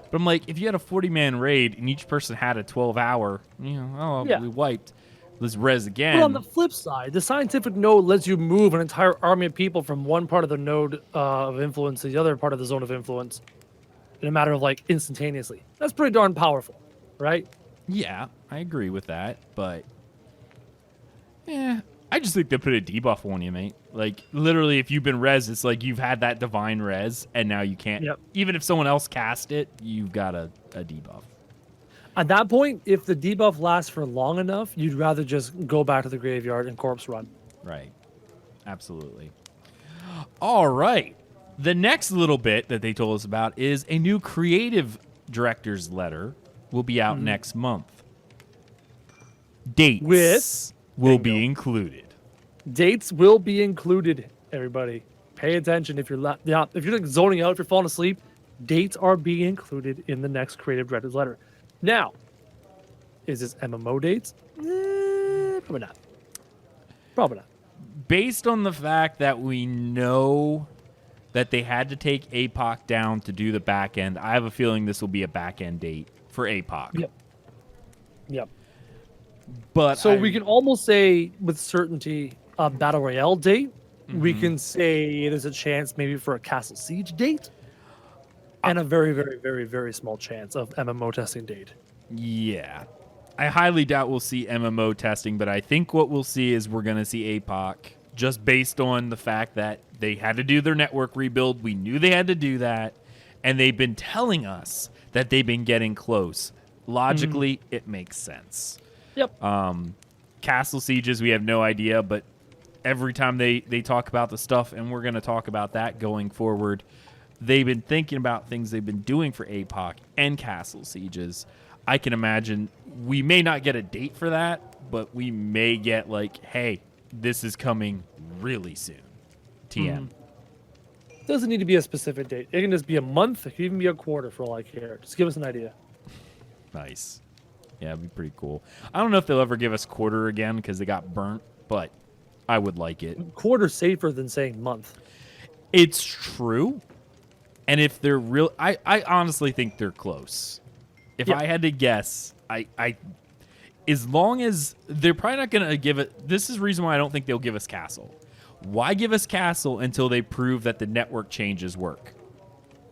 But I'm like, if you had a 40-man raid and each person had a 12-hour, we wiped. Let's res again. But on the flip side, the scientific node lets you move an entire army of people from one part of the node of influence to the other part of the zone of influence in a matter of like instantaneously. That's pretty darn powerful, right? Yeah, I agree with that, but I just think they put a debuff on you, mate. Like, literally, if you've been res, it's like you've had that divine res, and now you can't. Yep. Even if someone else cast it, you've got a debuff. At that point, if the debuff lasts for long enough, you'd rather just go back to the graveyard and corpse run. Right. Absolutely. All right. The next little bit that they told us about is a new creative director's letter will be out next month. Dates will be included. Dates will be included, everybody. Pay attention if you're if you're like zoning out, if you're falling asleep, dates are being included in the next creative director's letter. Now, is this MMO dates? Probably not. Probably not. Based on the fact that we know that they had to take APOC down to do the back end. I have a feeling this will be a back end date for APOC. Yep. But so we can almost say with certainty a Battle Royale date. We Mm-hmm. can say there's a chance maybe for a Castle Siege date. And a very, very, very, very small chance of MMO testing date. Yeah. I highly doubt we'll see MMO testing, but I think what we'll see is we're going to see APOC just based on the fact that they had to do their network rebuild. We knew they had to do that, and they've been telling us that they've been getting close. Logically, it makes sense. Yep. Castle Sieges, we have no idea, but every time they talk about the stuff, and we're going to talk about that going forward, they've been thinking about things they've been doing for APOC and Castle Sieges. I can imagine we may not get a date for that, but we may get like, hey, this is coming really soon. TM. Doesn't need to be a specific date. It can just be a month. It can even be a quarter for all I care. Just give us an idea. Nice. Yeah, it'd be pretty cool. I don't know if they'll ever give us quarter again because they got burnt, but I would like it. Quarter safer than saying month. It's true. And if they're real, I honestly think they're close. If I had to guess, I as long as they're probably not going to give it, this is the reason why I don't think they'll give us Castle. Why give us Castle until they prove that the network changes work?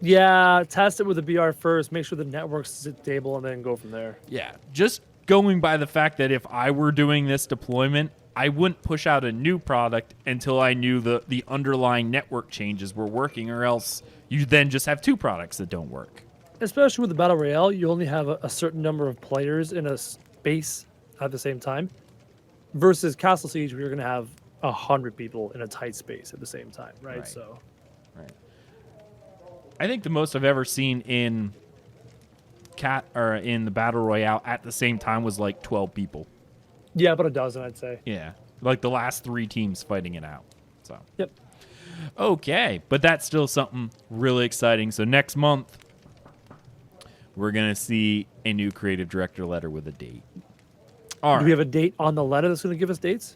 Yeah, test it with a BR first. Make sure the network's stable, and then go from there. Yeah, just going by the fact that if I were doing this deployment, I wouldn't push out a new product until I knew the underlying network changes were working, or else you then just have two products that don't work. Especially with the Battle Royale, you only have a certain number of players in a space at the same time. Versus Castle Siege, where you're going to have 100 people in a tight space at the same time, right? So, right. I think the most I've ever seen in in the Battle Royale at the same time was like 12 people. yeah, about a dozen, I'd say. Yeah, like the last 3 teams fighting it out. So Yep. okay, but that's still something really exciting. So next month, we're gonna see a new creative director letter with a date. All right. Do we have a date on the letter that's going to give us dates?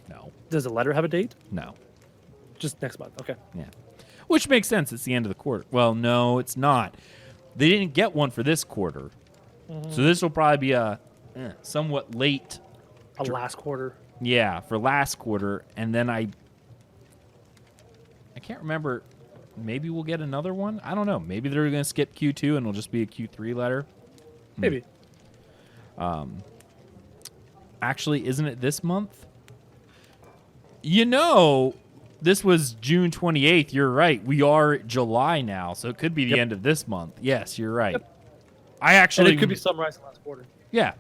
No. Does the letter have a date? No. Just next month. Okay. Yeah. Which makes sense. It's the end of the quarter. Well, no, it's not. They didn't get one for this quarter. So this will probably be a somewhat late. Last quarter. Yeah, for last quarter. And then I can't remember. Maybe we'll get another one. I don't know. Maybe they're going to skip Q2 and it'll just be a Q3 letter. Maybe. Actually, isn't it this month? You know, this was June 28th. You're right. We are July now, so it could be the end of this month. Yes, you're right. Yep. I actually... And it could be summarized last quarter. Yeah.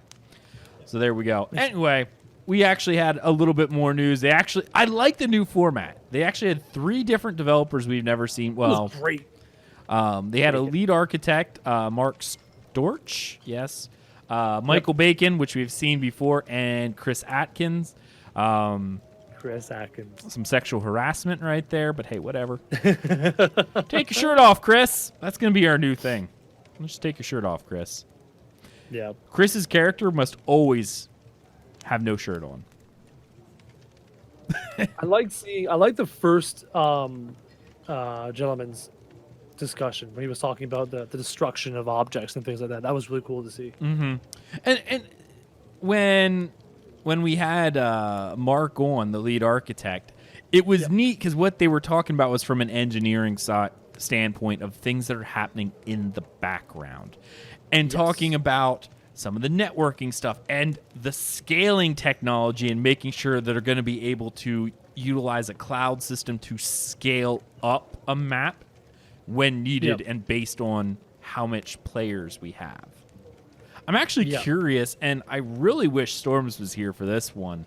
So there we go. Anyway, we actually had a little bit more news. I like the new format. They actually had 3 different developers we've never seen. Well, It was great. they had a lead architect, Mark Storch, yes. Michael Bacon, which we've seen before, and Chris Atkins. Chris Atkins. Some sexual harassment right there, but hey, whatever. Take your shirt off, Chris. That's going to be our new thing. Let's just take your shirt off, Chris. Yeah. Chris's character must always have no shirt on. I like the first gentleman's discussion when he was talking about the destruction of objects and things like that. That was really cool to see. And when we had Mark on, the lead architect, it was neat because what they were talking about was from an engineering standpoint of things that are happening in the background, and talking about some of the networking stuff and the scaling technology and making sure that they're going to be able to utilize a cloud system to scale up a map when needed and based on how much players we have. I'm actually curious, and I really wish Storms was here for this one,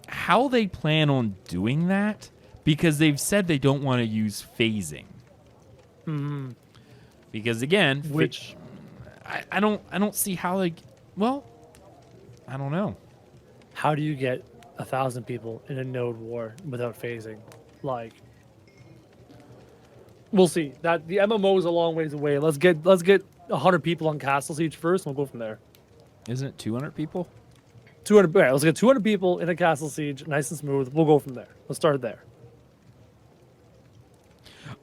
how they plan on doing that, because they've said they don't want to use phasing. Because again, Which I don't see how they. Well, I don't know. how do you get 1,000 people in a node war without phasing? Like, we'll see. That the MMO is a long ways away. Let's get 100 people on Castle Siege first, and we'll go from there. Isn't it 200 people? 200. All right, let's get 200 people in a Castle Siege, nice and smooth. We'll go from there. Let's start there.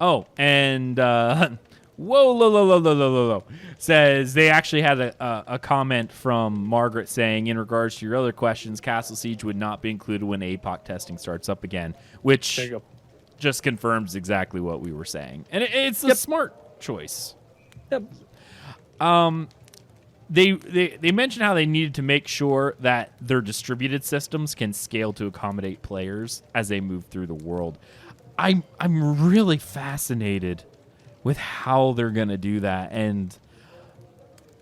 Oh, and whoa, lo, says they actually had a comment from Margaret saying, in regards to your other questions, Castle Siege would not be included when APOC testing starts up again, which There you go. just confirms exactly what we were saying. And it's a smart choice. Yep. They mentioned how they needed to make sure that their distributed systems can scale to accommodate players as they move through the world. I'm really fascinated with how they're going to do that. And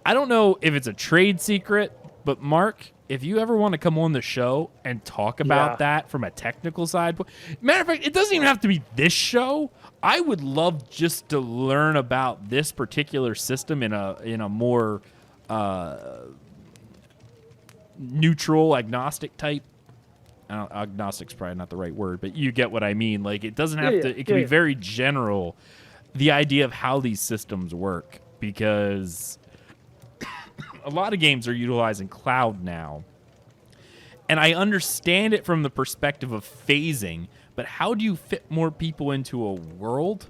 I don't know if it's a trade secret, but Mark, if you ever want to come on the show and talk about that from a technical side, matter of fact, it doesn't even have to be this show. I would love just to learn about this particular system in a more neutral, agnostic type. Agnostic's probably not the right word, but you get what I mean. Like, it doesn't have to. It can be very general. The idea of how these systems work, because a lot of games are utilizing cloud now. And I understand it from the perspective of phasing, but how do you fit more people into a world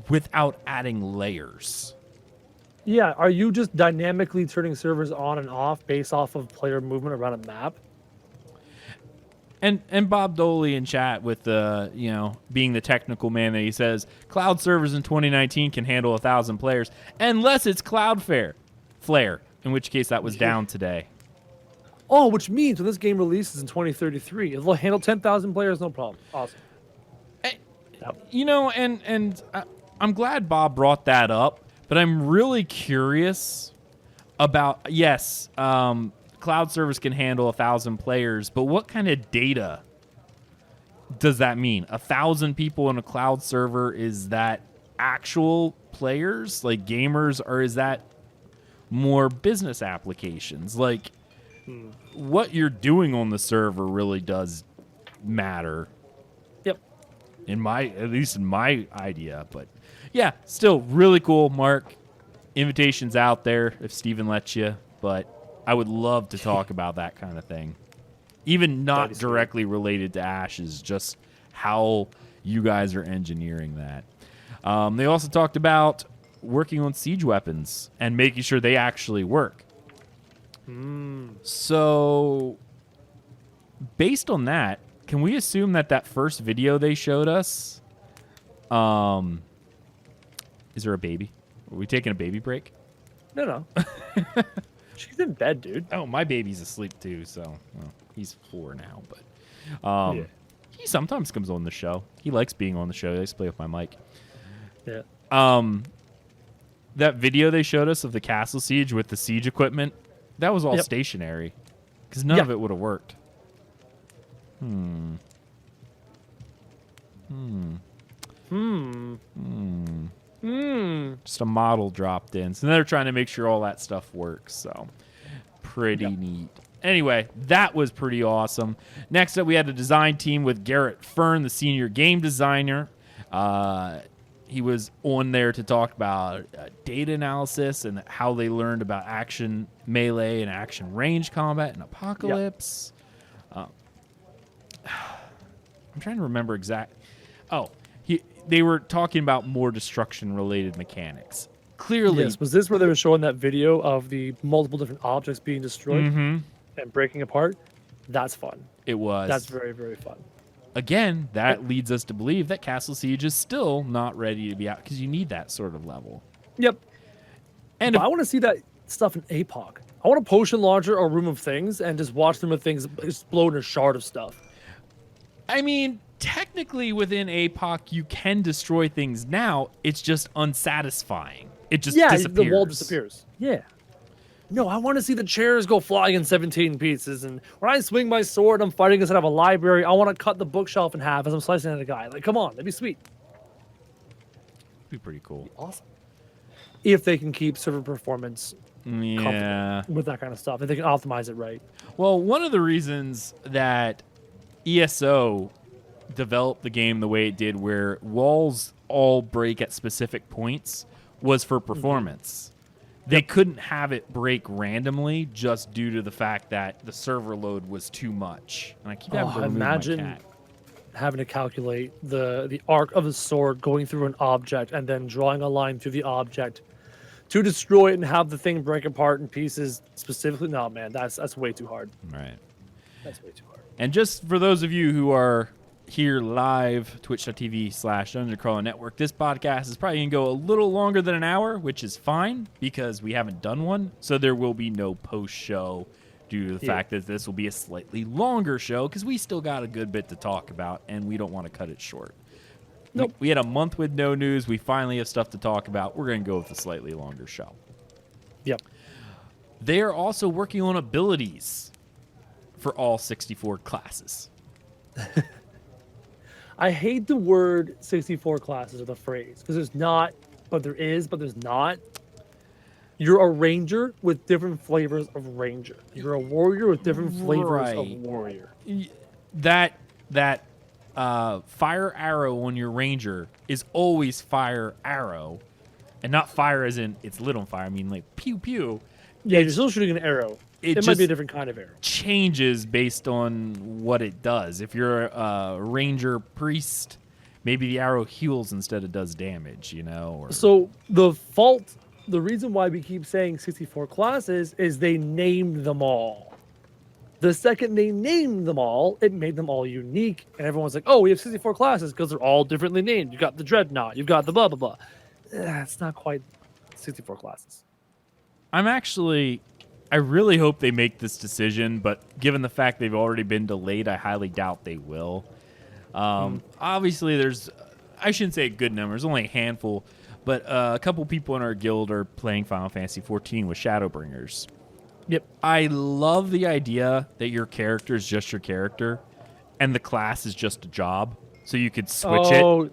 without adding layers? Yeah, are you just dynamically turning servers on and off based off of player movement around a map? And Bob Doley in chat with being the technical man that he says, cloud servers in 2019 can handle 1,000 players unless it's Cloudflare, in which case that was down today. Oh, which means when this game releases in 2033, it'll handle 10,000 players, no problem. Awesome. I'm glad Bob brought that up, but I'm really curious about, cloud servers can handle 1,000 players, but what kind of data does that mean? 1,000 people in a cloud server, is that actual players, like gamers, or is that more business applications? Like, what you're doing on the server really does matter. Yep. At least in my idea, but yeah, still really cool, Mark. Invitations out there if Steven lets you, but I would love to talk about that kind of thing. Even not directly related to Ashes, just how you guys are engineering that. They also talked about working on siege weapons and making sure they actually work. So, based on that, can we assume that first video they showed us, is there a baby? Are we taking a baby break? No. She's in bed, dude. Oh, my baby's asleep too, so he's 4 now, but he sometimes comes on the show. He likes being on the show. He likes to play with my mic. Yeah. That video they showed us of the castle siege with the siege equipment, that was all stationary, because none of it would have worked. Just a model dropped in. So they're trying to make sure all that stuff works. So pretty neat. Anyway, that was pretty awesome. Next up, we had a design team with Garrett Fern, the senior game designer. He was on there to talk about data analysis and how they learned about action melee and action range combat and Apocalypse. I'm trying to remember exact. They were talking about more destruction-related mechanics. Clearly, yes. Was this where they were showing that video of the multiple different objects being destroyed and breaking apart? That's fun. It was. That's very, very fun. Again, that leads us to believe that Castle Siege is still not ready to be out, because you need that sort of level. Yep. And I want to see that stuff in APOC. I want a potion launcher or room of things and just watch them with things explode in a shard of stuff. I mean, technically within APOC, you can destroy things now. It's just unsatisfying. It just disappears. The wall disappears. Yeah. No, I want to see the chairs go flying in 17 pieces. And when I swing my sword, I'm fighting inside of a library. I want to cut the bookshelf in half as I'm slicing at a guy. Like, come on, that'd be sweet. Be pretty cool. Awesome. If they can keep server performance comfortable with that kind of stuff, if they can optimize it right. Well, one of the reasons that ESO developed the game the way it did, where walls all break at specific points, was for performance. They couldn't have it break randomly just due to the fact that the server load was too much. And I keep having to remove my cat. having to calculate the arc of a sword going through an object and then drawing a line through the object to destroy it and have the thing break apart in pieces specifically. No, man, that's way too hard. Right. That's way too hard. And just for those of you who are here live, twitch.tv/Dungeon Crawler Network, this podcast is probably going to go a little longer than an hour, which is fine because we haven't done one. So there will be no post-show due to the fact that this will be a slightly longer show because we still got a good bit to talk about and we don't want to cut it short. Nope. We had a month with no news. We finally have stuff to talk about. We're going to go with a slightly longer show. Yep. They are also working on abilities for all 64 classes. I hate the word 64 classes or the phrase because there's not, but there is, but there's not. You're a ranger with different flavors of ranger. You're a warrior with different flavors of warrior. That fire arrow on your ranger is always fire arrow, and not fire as in it's lit on fire. I mean like pew pew. Yeah, you're still shooting an arrow. It might be a different kind of arrow. Changes based on what it does. If you're a ranger priest, maybe the arrow heals instead of does damage, you know? Or... So the reason why we keep saying 64 classes is they named them all. The second they named them all, it made them all unique. And everyone's like, oh, we have 64 classes because they're all differently named. You've got the Dreadnought. You've got the blah, blah, blah. It's not quite 64 classes. I really hope they make this decision, but given the fact they've already been delayed, I highly doubt they will. Obviously, I shouldn't say a good number, there's only a handful, but a couple people in our guild are playing Final Fantasy XIV with Shadowbringers. Yep. I love the idea that your character is just your character, and the class is just a job, so you could switch it. Oh,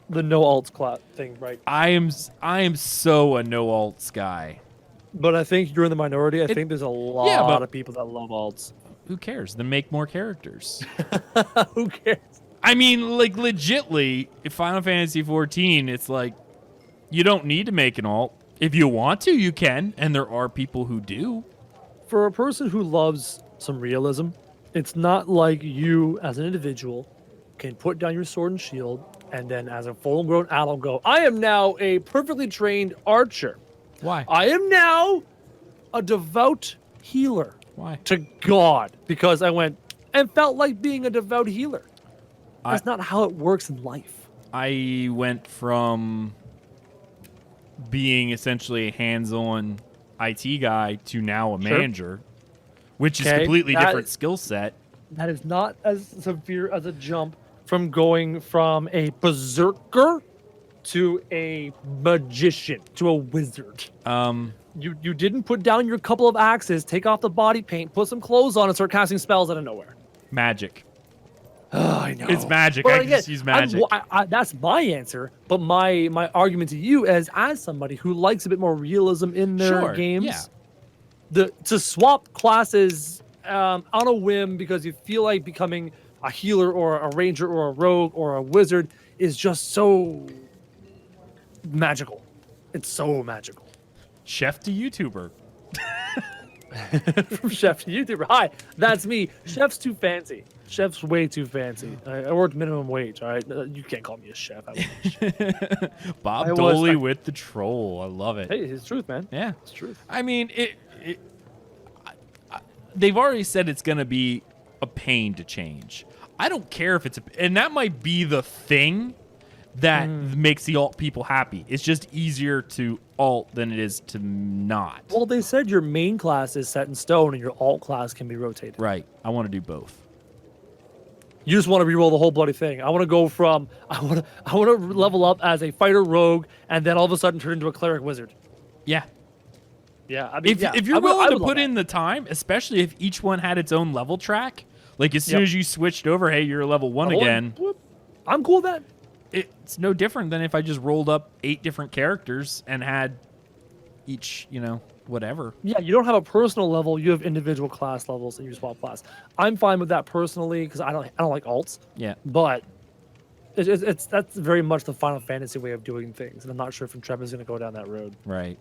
the no alts class thing, right? I am so a no alts guy. But I think you're in the minority. I think there's a lot of people that love alts. Who cares? Then make more characters. Who cares? I mean, like, legitly, in Final Fantasy XIV, it's like, you don't need to make an alt. If you want to, you can, and there are people who do. For a person who loves some realism, it's not like you, as an individual, can put down your sword and shield, and then as a full-grown adult go, I am now a perfectly trained archer. Why? I am now a devout healer. Why? To God, because I went and felt like being a devout healer. That's not how it works in life. I went from being essentially a hands-on IT guy to now a manager, which is a completely different skill set. That is not as severe as a jump from going from a berserker to a magician, to a wizard. You didn't put down your couple of axes, take off the body paint, put some clothes on, and start casting spells out of nowhere. Magic. Oh, I know. It's magic. But I can just use magic. That's my answer. But my argument to you as somebody who likes a bit more realism in their games, to swap classes on a whim because you feel like becoming a healer or a ranger or a rogue or a wizard is just so magical. It's so magical. Chef to YouTuber. From chef to YouTuber. Hi, that's me. Chef's too fancy. Chef's way too fancy. I worked minimum wage, all right? You can't call me a chef. I wasn't a chef. Bob Doley with the troll. I love it. Hey, it's truth, man. Yeah. It's truth. I mean, they've already said it's going to be a pain to change. I don't care if and that might be the thing that makes the alt people happy. It's just easier to alt than it is to not. Well, they said your main class is set in stone and your alt class can be rotated. Right. I want to do both. You just want to reroll the whole bloody thing. I want to go from I want to level up as a fighter rogue and then all of a sudden turn into a cleric wizard. Yeah. Yeah. I mean, if you're willing to put in the time, especially if each one had its own level track, like as soon as you switched over, hey, you're level 1 again. I'm cool with that. It's no different than if I just rolled up 8 different characters and had each, whatever. Yeah, you don't have a personal level. You have individual class levels and you swap class. I'm fine with that personally because I don't like alts. Yeah. But that's very much the Final Fantasy way of doing things, and I'm not sure if Intrepid is going to go down that road. Right.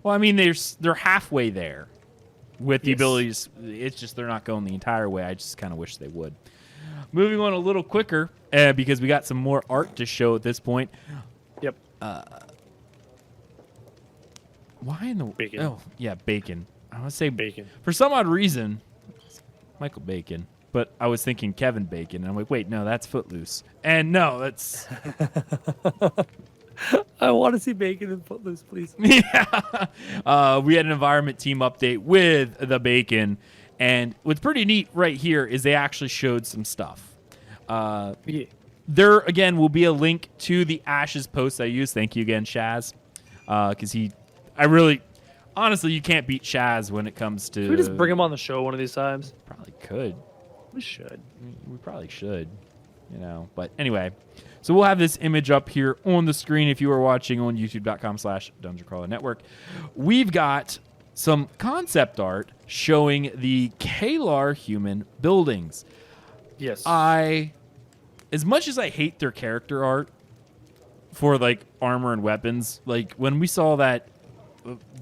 Well, I mean, they're halfway there with the abilities. It's just they're not going the entire way. I just kind of wish they would. moving on a little quicker because we got some more art to show at this point. Yep. Why in the Bacon. Oh, yeah, Bacon. I want to say Bacon. For some odd reason, Michael Bacon. But I was thinking Kevin Bacon, and I'm like, wait, no, that's Footloose. And no, that's I want to see Bacon and Footloose, please. yeah. We had an environment team update with the Bacon, and what's pretty neat right here is they actually showed some stuff. Yeah. There again will be a link to the Ashes post I used. Thank you again, Shaz, because honestly, you can't beat Shaz when it comes to. Should we just bring him on the show one of these times? Probably could. We should. We probably should, But anyway, so we'll have this image up here on the screen if you are watching on youtube.com/Dungeon Crawler Network. We've got some concept art showing the Kalar human buildings. Yes. As much as I hate their character art for like armor and weapons, like when we saw that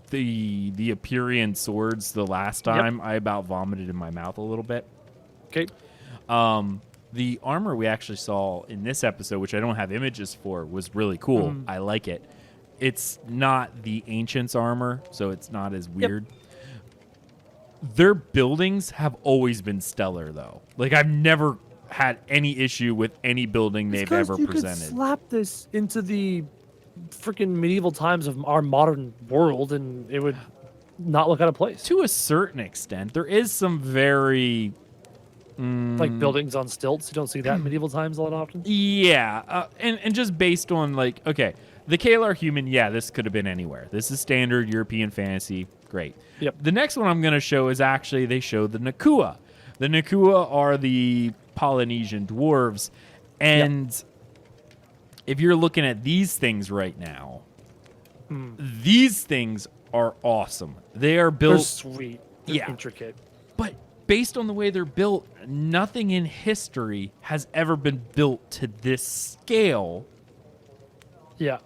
the Aperian swords the last time, I about vomited in my mouth a little bit. Okay. The armor we actually saw in this episode, which I don't have images for, was really cool. I like it. It's not the Ancients armor, so it's not as weird. Their buildings have always been stellar, though. Like, I've never had any issue with any building they've ever presented. Could slap this into the freaking medieval times of our modern world, and it would not look out of place. To a certain extent, there is some very... like buildings on stilts. You don't see that in medieval times a lot often. Yeah, and just based on like, okay, the Kalar human, this could have been anywhere. This is standard European fantasy. Great. Yep. The next one I'm going to show is actually they show the Nakua. The Nakua are the Polynesian dwarves, and if you're looking at these things right now, these things are awesome. They are built. They're sweet. They're intricate. But based on the way they're built, nothing in history has ever been built to this scale. Yeah.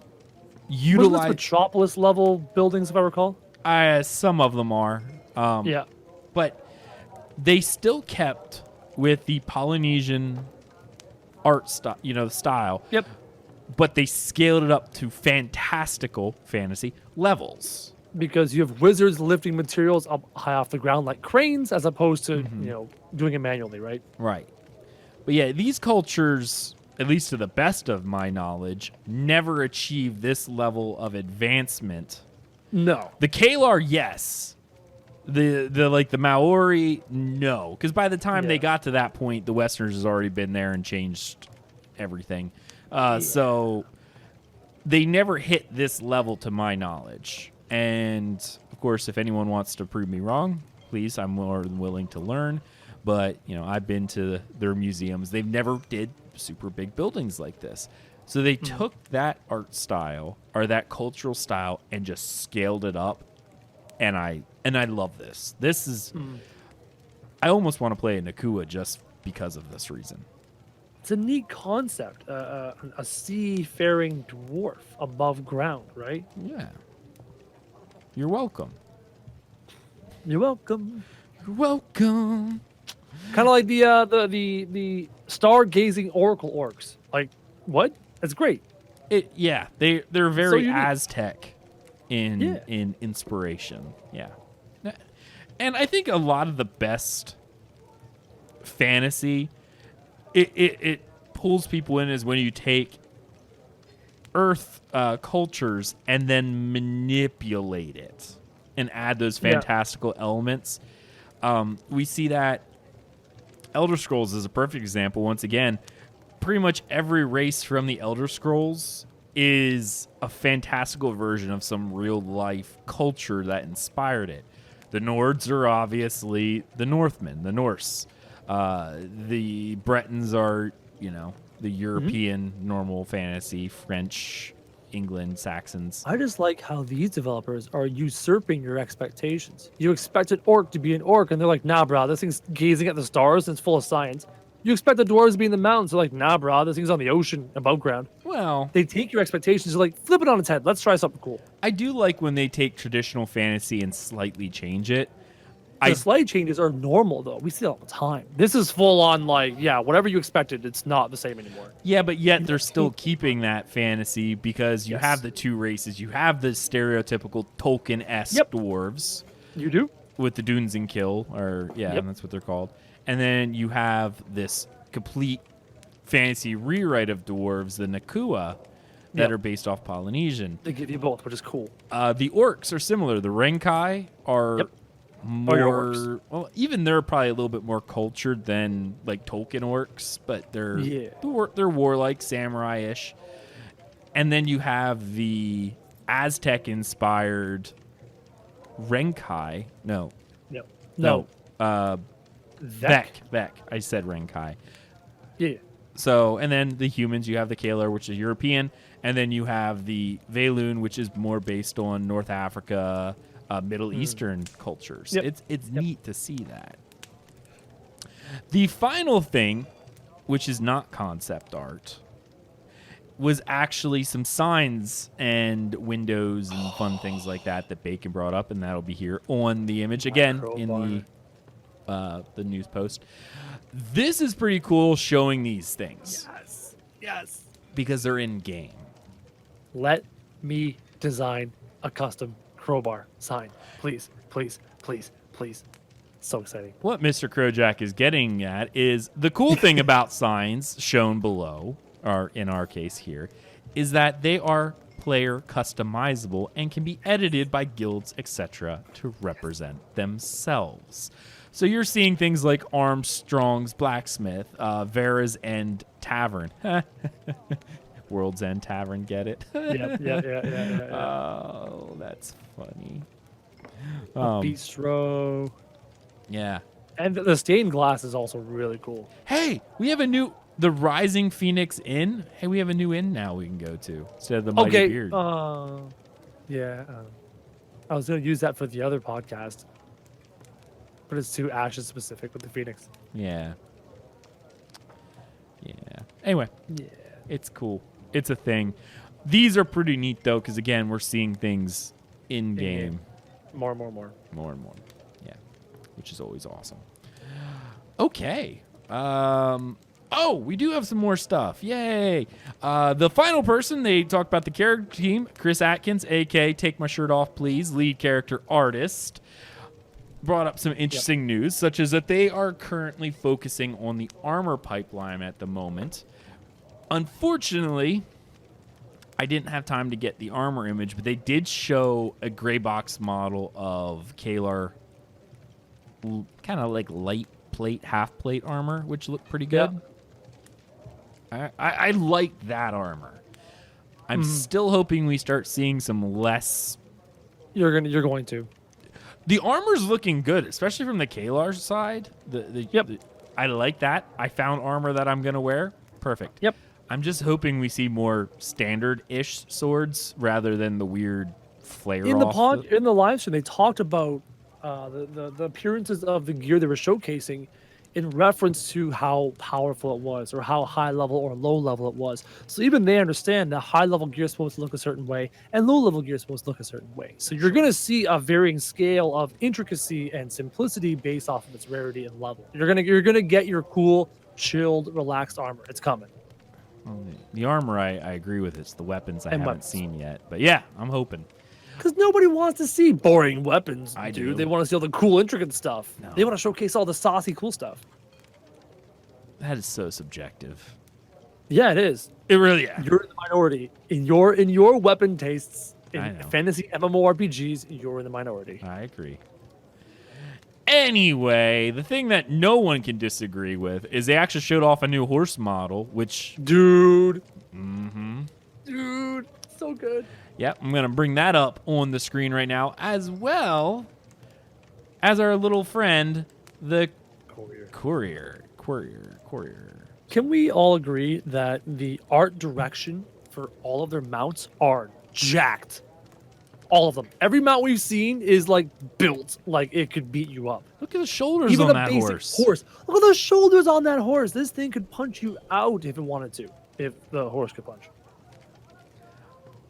Utilize Wasn't this Metropolis level buildings, if I recall? Some of them are. But they still kept with the Polynesian art style. Yep. But they scaled it up to fantastical fantasy levels. Because you have wizards lifting materials up high off the ground like cranes, as opposed to doing it manually, right? Right. But yeah, these cultures, at least to the best of my knowledge, never achieved this level of advancement. No. The Kalar, yes. The Maori, no. Because by the time they got to that point, the Westerners has already been there and changed everything. So they never hit this level to my knowledge. And, of course, if anyone wants to prove me wrong, please, I'm more than willing to learn. But, I've been to their museums. They've never did super big buildings like this. So they took that art style or that cultural style and just scaled it up. And I love this. This is... I almost want to play a Nakua just because of this reason. It's a neat concept. A seafaring dwarf above ground, right? Yeah. You're welcome. You're welcome. You're welcome. Kind of like the stargazing oracle orcs. Like, what? That's great. They're very unique. Aztec in inspiration. Yeah. And I think a lot of the best fantasy it pulls people in is when you take Earth cultures and then manipulate it and add those fantastical elements. We see that Elder Scrolls is a perfect example. Once again, pretty much every race from the Elder Scrolls is a fantastical version of some real life culture that inspired it. The Nords are obviously the Northmen, the Norse. The Bretons are, the European normal fantasy, French, England, Saxons. I just like how these developers are usurping your expectations. You expect an orc to be an orc, and they're like, nah, brah, this thing's gazing at the stars and it's full of science. You expect the dwarves to be in the mountains. They're like, nah, brah, this thing's on the ocean, above ground. Well, they take your expectations, they're like, flip it on its head. Let's try something cool. I do like when they take traditional fantasy and slightly change it. The slight changes are normal, though. We see it all the time. This is full on, like, yeah, whatever you expected, it's not the same anymore. Yeah, but yet they're still keeping that fantasy because you Yes. have the two races. You have the stereotypical Tolkien-esque dwarves. You do? With the Dunes and Kill, or that's what they're called. And then you have this complete fantasy rewrite of dwarves, the Nakua, that are based off Polynesian. They give you both, which is cool. The orcs are similar. The Renkai are more... Well, even they're probably a little bit more cultured than like Tolkien orcs, but they're warlike, samurai-ish. And then you have the Aztec-inspired Renkai. No. Vec. I said Renkai. Yeah. So, and then the humans, you have the Kalar, which is European, and then you have the Veilun, which is more based on North Africa, Middle Eastern cultures. Yep. It's neat to see that. The final thing, which is not concept art, was actually some signs and windows and fun things like that Bacon brought up, and that'll be here on the image again in the news post. This is pretty cool showing these things. Yes. Because they're in game. Let me design a custom crowbar sign. Please, please, please, please. So exciting. What Mr. Crojack is getting at is the cool thing about signs shown below, or in our case here, is that they are player customizable and can be edited by guilds, etc. to represent themselves. So you're seeing things like Armstrong's Blacksmith, Vera's End Tavern. World's End Tavern, get it? Yeah. Oh, that's funny. Bistro. Yeah. And the stained glass is also really cool. Hey, we have the Rising Phoenix Inn. Hey, we have a new inn now we can go to instead of the Mighty Beard. I was going to use that for the other podcast, but it's too Ashes specific with the Phoenix. Yeah. Anyway, it's cool. It's a thing. These are pretty neat though, because again, we're seeing things in game. More and more. Yeah, which is always awesome. Okay. We do have some more stuff. Yay. The final person, they talked about the character team, Chris Atkins, a.k.a. Take My Shirt Off Please, lead character artist, brought up some interesting news, such as that they are currently focusing on the armor pipeline at the moment. Unfortunately, I didn't have time to get the armor image, but they did show a gray box model of Kalar, kind of like light plate, half plate armor, which looked pretty good. I like that armor. I'm still hoping we start seeing some less. You're going to. The armor's looking good, especially from the Kalar side. I like that. I found armor that I'm gonna wear. Perfect. Yep. I'm just hoping we see more standard-ish swords rather than the weird flare In off. In the live stream, they talked about the appearances of the gear they were showcasing in reference to how powerful it was or how high level or low level it was. So even they understand that high level gear is supposed to look a certain way and low level gear is supposed to look a certain way. So you're going to see a varying scale of intricacy and simplicity based off of its rarity and level. You're going to get your cool, chilled, relaxed armor. It's coming. The armor, I agree with. It's the weapons I haven't seen yet. But yeah, I'm hoping. Because nobody wants to see boring weapons, I dude. do. They want to see all the cool, intricate stuff. No. They want to showcase all the saucy, cool stuff. That is so subjective. Yeah, it is. It really is. You're in the minority. In your weapon tastes, I in know. fantasy MMORPGs, you're in the minority. I agree. Anyway, the thing that no one can disagree with is they actually showed off a new horse model, which... Dude. Dude, so good. Yep, I'm going to bring that up on the screen right now, as well as our little friend, the Courier. Can we all agree that the art direction for all of their mounts are jacked? All of them. Every mount we've seen is like built like it could beat you up. Look at the shoulders Even on a that basic horse. Look at those shoulders on that horse. This thing could punch you out if it wanted to. If the horse could punch.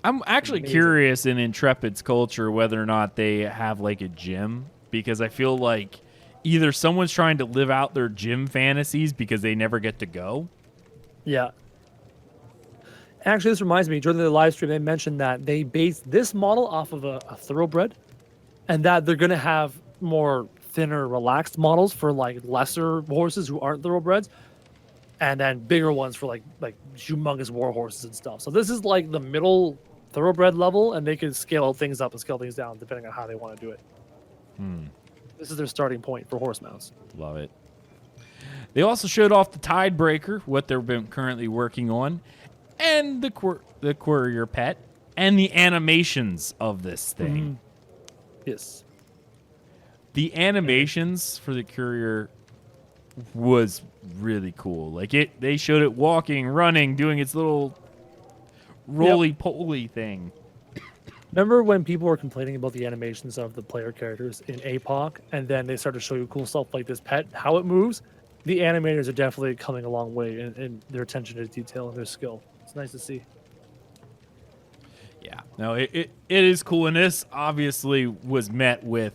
I'm actually curious in Intrepid's culture whether or not they have like a gym, because I feel like either someone's trying to live out their gym fantasies because they never get to go. Yeah. Actually, this reminds me, during the live stream, they mentioned that they based this model off of a thoroughbred, and that they're going to have more thinner, relaxed models for like lesser horses who aren't thoroughbreds, and then bigger ones for like humongous war horses and stuff. So this is like the middle thoroughbred level, and they can scale things up and scale things down depending on how they want to do it. This is their starting point for horse mounts. Love it. They also showed off the Tidebreaker, what they've been currently working on, and the courier pet, and the animations of this thing. Yes. The animations for the courier was really cool. Like they showed it walking, running, doing its little roly-poly thing. Remember when people were complaining about the animations of the player characters in APOC, and then they started to show you cool stuff like this pet, how it moves? The animators are definitely coming a long way in their attention to detail and their skill. It's nice to see. Yeah. No, it is cool. And this obviously was met with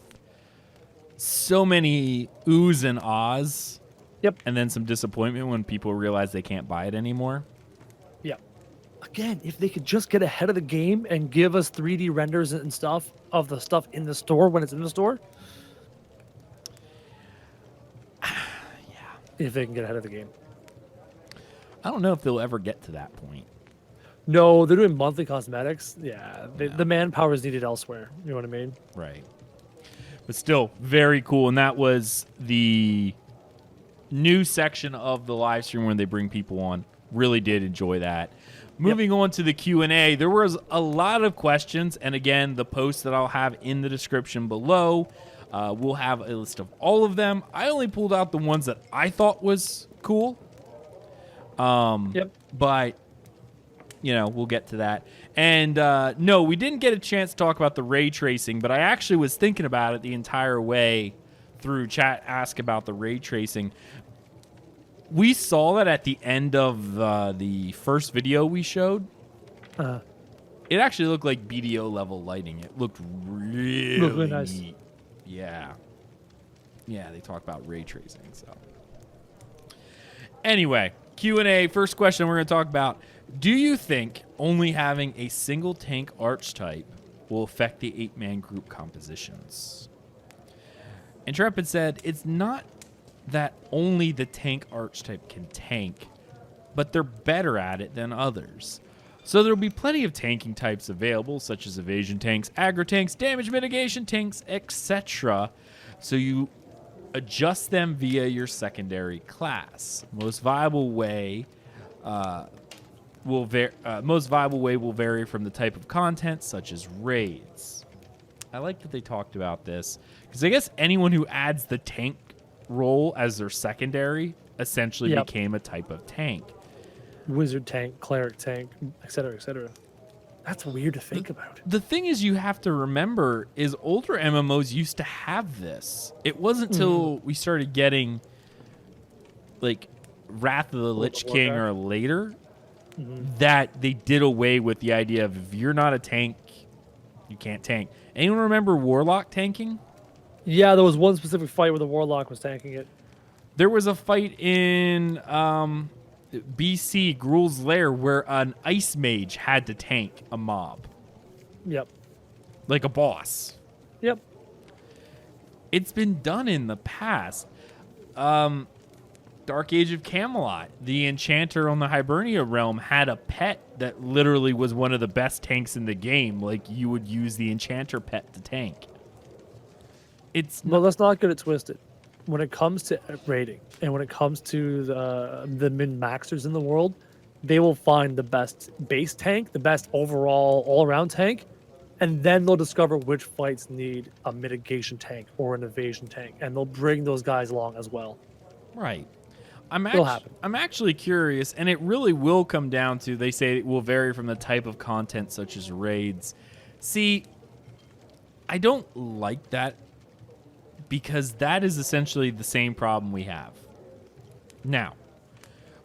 so many oohs and ahs. Yep. And then some disappointment when people realize they can't buy it anymore. Yeah. Again, if they could just get ahead of the game and give us 3D renders and stuff of the stuff in the store when it's in the store. Yeah. If they can get ahead of the game. I don't know if they'll ever get to that point. No, they're doing monthly cosmetics. Yeah. The manpower is needed elsewhere. You know what I mean? Right. But still, very cool. And that was the new section of the live stream when they bring people on. Really did enjoy that. Moving on to the Q&A, there was a lot of questions. And again, the post that I'll have in the description below, we'll have a list of all of them. I only pulled out the ones that I thought was cool. But, you know, we'll get to that. And no, we didn't get a chance to talk about the ray tracing, but I actually was thinking about it the entire way through chat, ask about the ray tracing. We saw that at the end of the first video we showed. It actually looked like BDO level lighting. It looked really nice. neat. Yeah. Yeah, they talk about ray tracing. So anyway, Q&A. First question we're going to talk about. Do you think only having a single tank archetype will affect the 8-man group compositions? Intrepid said, it's not that only the tank archetype can tank, but they're better at it than others. So there will be plenty of tanking types available, such as evasion tanks, aggro tanks, damage mitigation tanks, etc. So you adjust them via your secondary class. Most viable way will vary from the type of content, such as raids. I like that they talked about this because I guess anyone who adds the tank role as their secondary essentially became a type of tank. Wizard tank, cleric tank, etc., etc. That's weird to think about. The thing is, you have to remember, is older MMOs used to have this. It wasn't until we started getting like Wrath of the Lich King or later that they did away with the idea of if you're not a tank, you can't tank. Anyone remember Warlock tanking? Yeah, there was one specific fight where the Warlock was tanking it. There was a fight in BC, Gruul's Lair, where an ice mage had to tank a mob. Yep. Like a boss. Yep. It's been done in the past. Dark Age of Camelot, the enchanter on the Hibernia realm had a pet that literally was one of the best tanks in the game. Like, you would use the enchanter pet to tank. Well, let's not get it twisted. When it comes to raiding and when it comes to the min-maxers in the world, they will find the best base tank, the best overall all-around tank, and then they'll discover which fights need a mitigation tank or an evasion tank, and they'll bring those guys along as well. Right. I'm actually curious, and it really will come down to, they say it will vary from the type of content such as raids. See, I don't like that, because that is essentially the same problem we have. Now,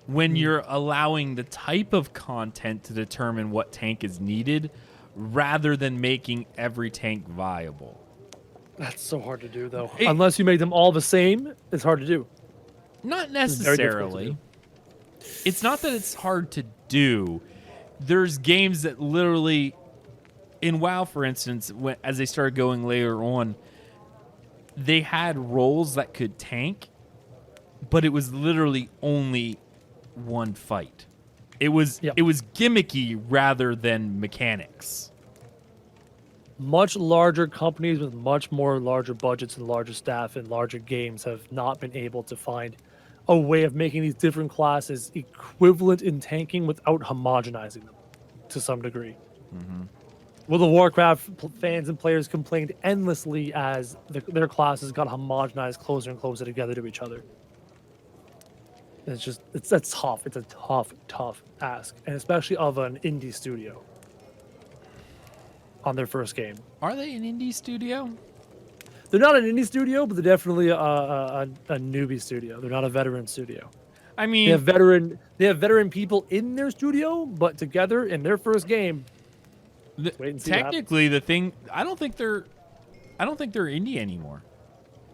when you're allowing the type of content to determine what tank is needed, rather than making every tank viable. That's so hard to do, though. It- Unless you make them all the same, it's hard to do. Not It's very difficult to necessarily. do. It's not that it's hard to do. There's games that literally, in WoW, for instance, as they started going later on, they had roles that could tank, but it was literally only one fight. It was Yep. it was gimmicky rather than mechanics. Much larger companies with much more larger budgets and larger staff and larger games have not been able to find a way of making these different classes equivalent in tanking without homogenizing them to some degree. World of Warcraft fans and players complained endlessly as their classes got homogenized closer and closer together to each other. That's tough. It's a tough ask, and especially of an indie studio on their first game. Are they an indie studio? They're not an indie studio, but they're definitely a newbie studio. They're not a veteran studio. I They mean, have veteran people in their studio, but together in their first game. Wait and see what happens. technically, the thing I don't think they're indie anymore.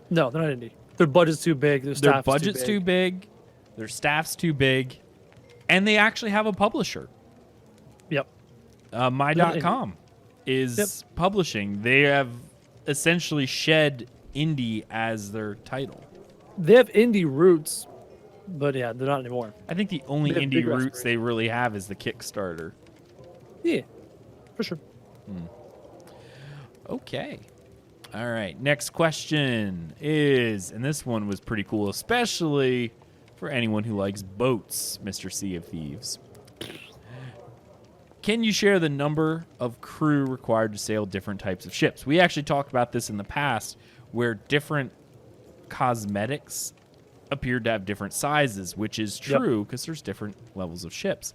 No, they're not indie. Their budget's too big. Their Their staff's budget's too big. their staff's too big, and they actually have a publisher. Yep. My.com is Yep. publishing. They have essentially shed indie as their title. They have indie roots, but yeah, they're not anymore. I think the only They have indie big roots respirators. they really have is the Kickstarter. Yeah, for sure. Okay. All right. Next question is, and this one was pretty cool, especially for anyone who likes boats, Mr. Sea of Thieves. Can you share the number of crew required to sail different types of ships? We actually talked about this in the past, where different cosmetics appeared to have different sizes, which is true because there's different levels of ships.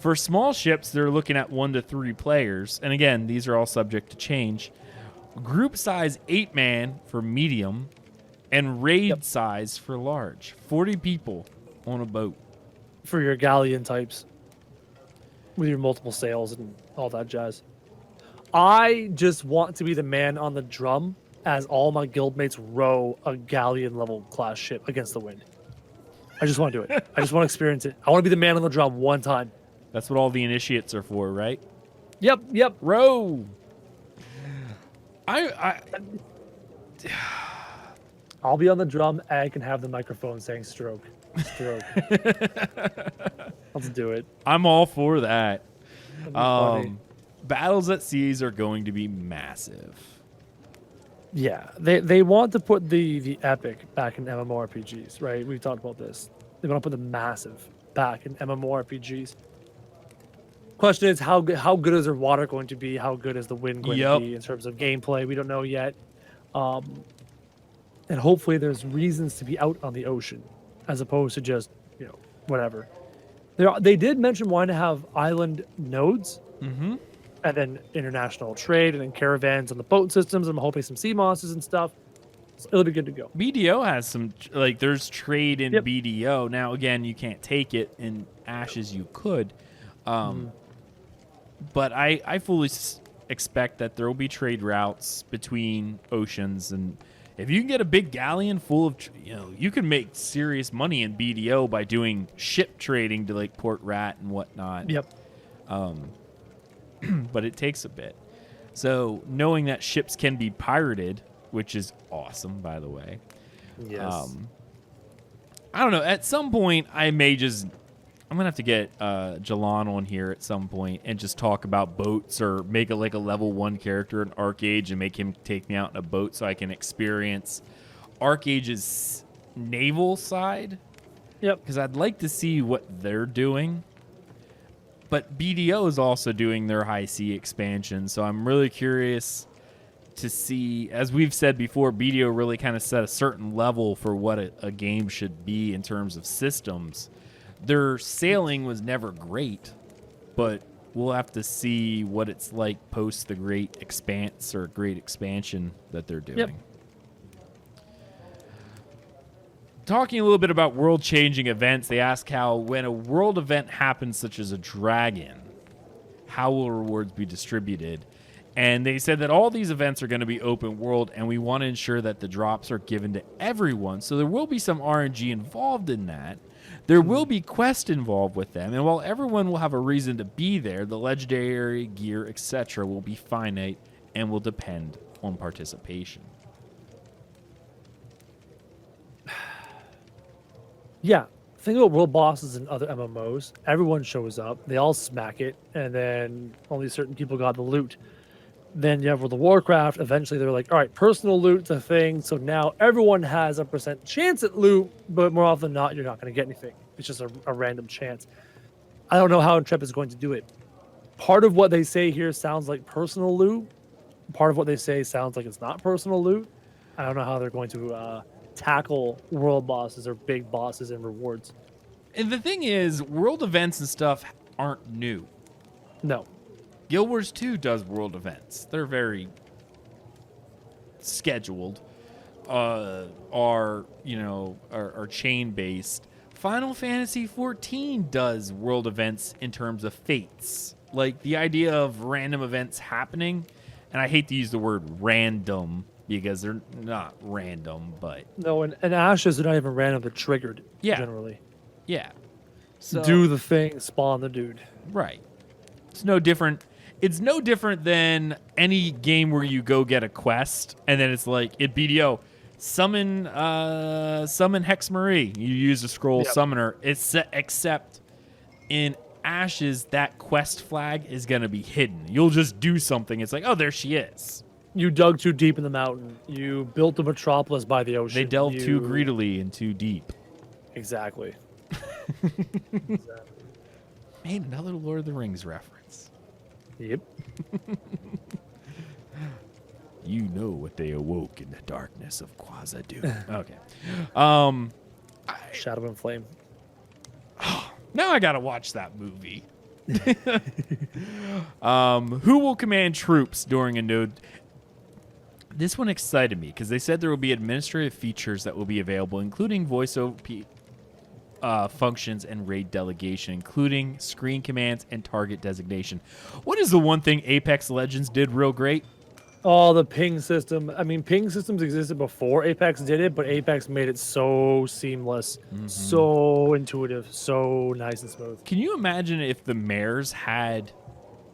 For small ships, they're looking at 1 to 3 players. And again, these are all subject to change. Group size 8-man for medium and raid size for large. 40 people on a boat. For your galleon types with your multiple sails and all that jazz. I just want to be the man on the drum as all my guildmates row a galleon level class ship against the wind. I just want to do it. I just want to experience it. I want to be the man on the drum one time. That's what all the initiates are for, right? Yep. Row. I'll be on the drum and I can have the microphone saying stroke. Stroke. Let's do it. I'm all for that. That'd be funny. Battles at seas are going to be massive. Yeah, they want to put the epic back in MMORPGs, right? We've talked about this. They want to put the massive back in MMORPGs. Question is, how good is their water going to be? How good is the wind going to be in terms of gameplay? We don't know yet. And hopefully there's reasons to be out on the ocean as opposed to just, whatever. They did mention wanting to have island nodes. Mm-hmm. And then international trade, and then caravans on the boat systems. I'm hoping some sea mosses and stuff. So it'll be good to go. BDO has some, there's trade in BDO. Now, again, you can't take it in Ashes. You could. But I fully expect that there will be trade routes between oceans. And if you can get a big galleon full of, you can make serious money in BDO by doing ship trading to Port Rat and whatnot. Yep. But it takes a bit. So knowing that ships can be pirated, which is awesome, by the way. Yes. I don't know. At some point, I'm going to have to get Jalon on here at some point and just talk about boats or make a level 1 character in Arcage and make him take me out in a boat so I can experience Arcage's naval side. Yep. Because I'd like to see what they're doing. But BDO is also doing their high sea expansion, so I'm really curious to see, as we've said before, BDO really kind of set a certain level for what a game should be in terms of systems. Their sailing was never great, but we'll have to see what it's like post the great expanse or great expansion that they're doing. Yep. Talking a little bit about world-changing events, they ask how, when a world event happens, such as a dragon, how will rewards be distributed? And they said that all these events are going to be open world, and we want to ensure that the drops are given to everyone. So there will be some RNG involved in that. There will be quests involved with them. And while everyone will have a reason to be there, the legendary gear, etc., will be finite and will depend on participation. Yeah. Think about world bosses and other MMOs. Everyone shows up. They all smack it. And then only certain people got the loot. Then you have World of Warcraft. Eventually, they're like, all right, personal loot's a thing. So now everyone has a % chance at loot, but more often than not, you're not going to get anything. It's just a random chance. I don't know how Intrepid is going to do it. Part of what they say here sounds like personal loot. Part of what they say sounds like it's not personal loot. I don't know how they're going to tackle world bosses or big bosses and rewards. And the thing is, world events and stuff aren't new. No. Guild Wars 2 does world events. They're very scheduled, are chain based. Final Fantasy 14 does world events in terms of fates. Like the idea of random events happening, and I hate to use the word random because they're not random, but No, and Ashes are not even random, they're triggered generally. Yeah. So, do the thing, spawn the dude. Right. It's no different. It's no different than any game where you go get a quest and then it's like at BDO, summon Hex Marie. You use a scroll summoner. Except in Ashes, that quest flag is gonna be hidden. You'll just do something. It's like, oh, there she is. You dug too deep in the mountain. You built a metropolis by the ocean. They delved too greedily and too deep. Exactly. Man, another Lord of the Rings reference. Yep. You know what they awoke in the darkness of Khazad-dûm. Okay. Shadow and Flame. Now I gotta watch that movie. Who will command troops during a node? This one excited me because they said there will be administrative features that will be available, including voice OP functions and raid delegation, including screen commands and target designation. What is the one thing Apex Legends did real great? Oh, the ping system. I mean, ping systems existed before Apex did it, but Apex made it so seamless, so intuitive, so nice and smooth. Can you imagine if the mares had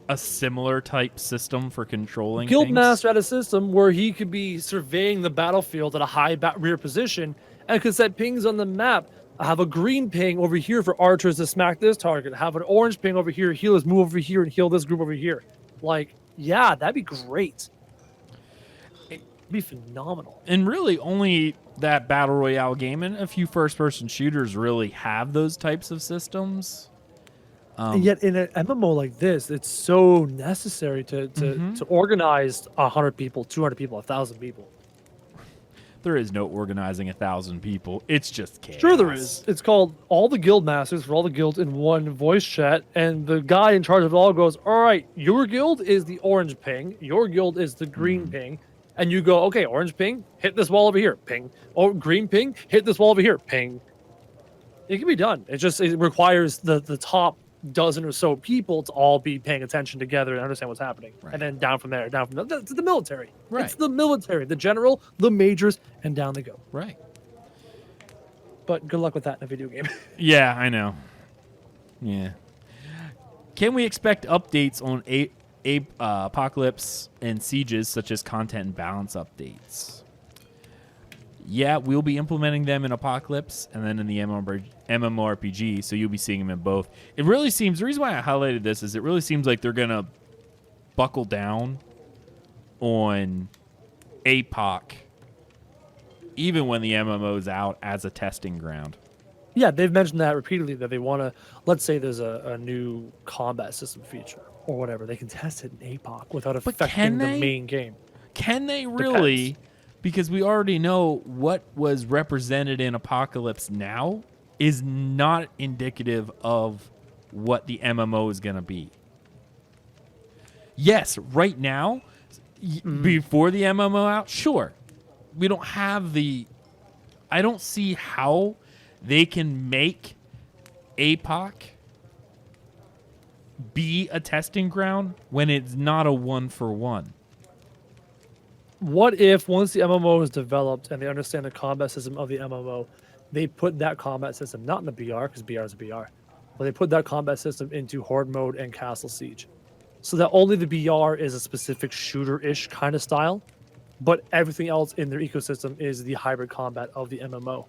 a similar type system for controlling things? Guildmaster had a system where he could be surveying the battlefield at a high rear position and could set pings on the map. I have a green ping over here for archers to smack this target. I have an orange ping over here, healers move over here and heal this group over here. Like, yeah, that'd be great. It'd be phenomenal. And really only that Battle Royale game and a few first-person shooters really have those types of systems. And yet in an MMO like this, it's so necessary to organize 100 people, 200 people, 1,000 people. There is no organizing 1,000 people. It's just chaos. Sure there is. It's called all the guild masters for all the guilds in one voice chat, and the guy in charge of it all goes, all right, your guild is the orange ping, your guild is the green ping, and you go, okay, orange ping, hit this wall over here, ping. Or green ping, hit this wall over here, ping. It can be done. It requires the top dozen or so people to all be paying attention together and understand what's happening. Right. And then down from there, to the military. Right. It's the military, the general, the majors, and down they go. Right. But good luck with that in a video game. Yeah, I know. Yeah. Can we expect updates on Apocalypse and Sieges, such as content and balance updates? Yeah, we'll be implementing them in Apocalypse and then in the MMORPG, so you'll be seeing them in both. It really seems, the reason why I highlighted this is it really seems like they're going to buckle down on APOC, even when the MMO is out as a testing ground. Yeah, they've mentioned that repeatedly, that they want to, let's say there's a new combat system feature or whatever, they can test it in APOC without affecting the main game. Can they really? Depends. Because we already know what was represented in Apocalypse now is not indicative of what the MMO is going to be. Yes, right now, before the MMO out, sure. We don't have the... I don't see how they can make APOC be a testing ground when it's not a 1-for-1? What if once the MMO is developed and they understand the combat system of the MMO, they put that combat system not in the BR because BR is a BR, but they put that combat system into Horde mode and Castle Siege, so that only the BR is a specific shooter-ish kind of style, but everything else in their ecosystem is the hybrid combat of the MMO.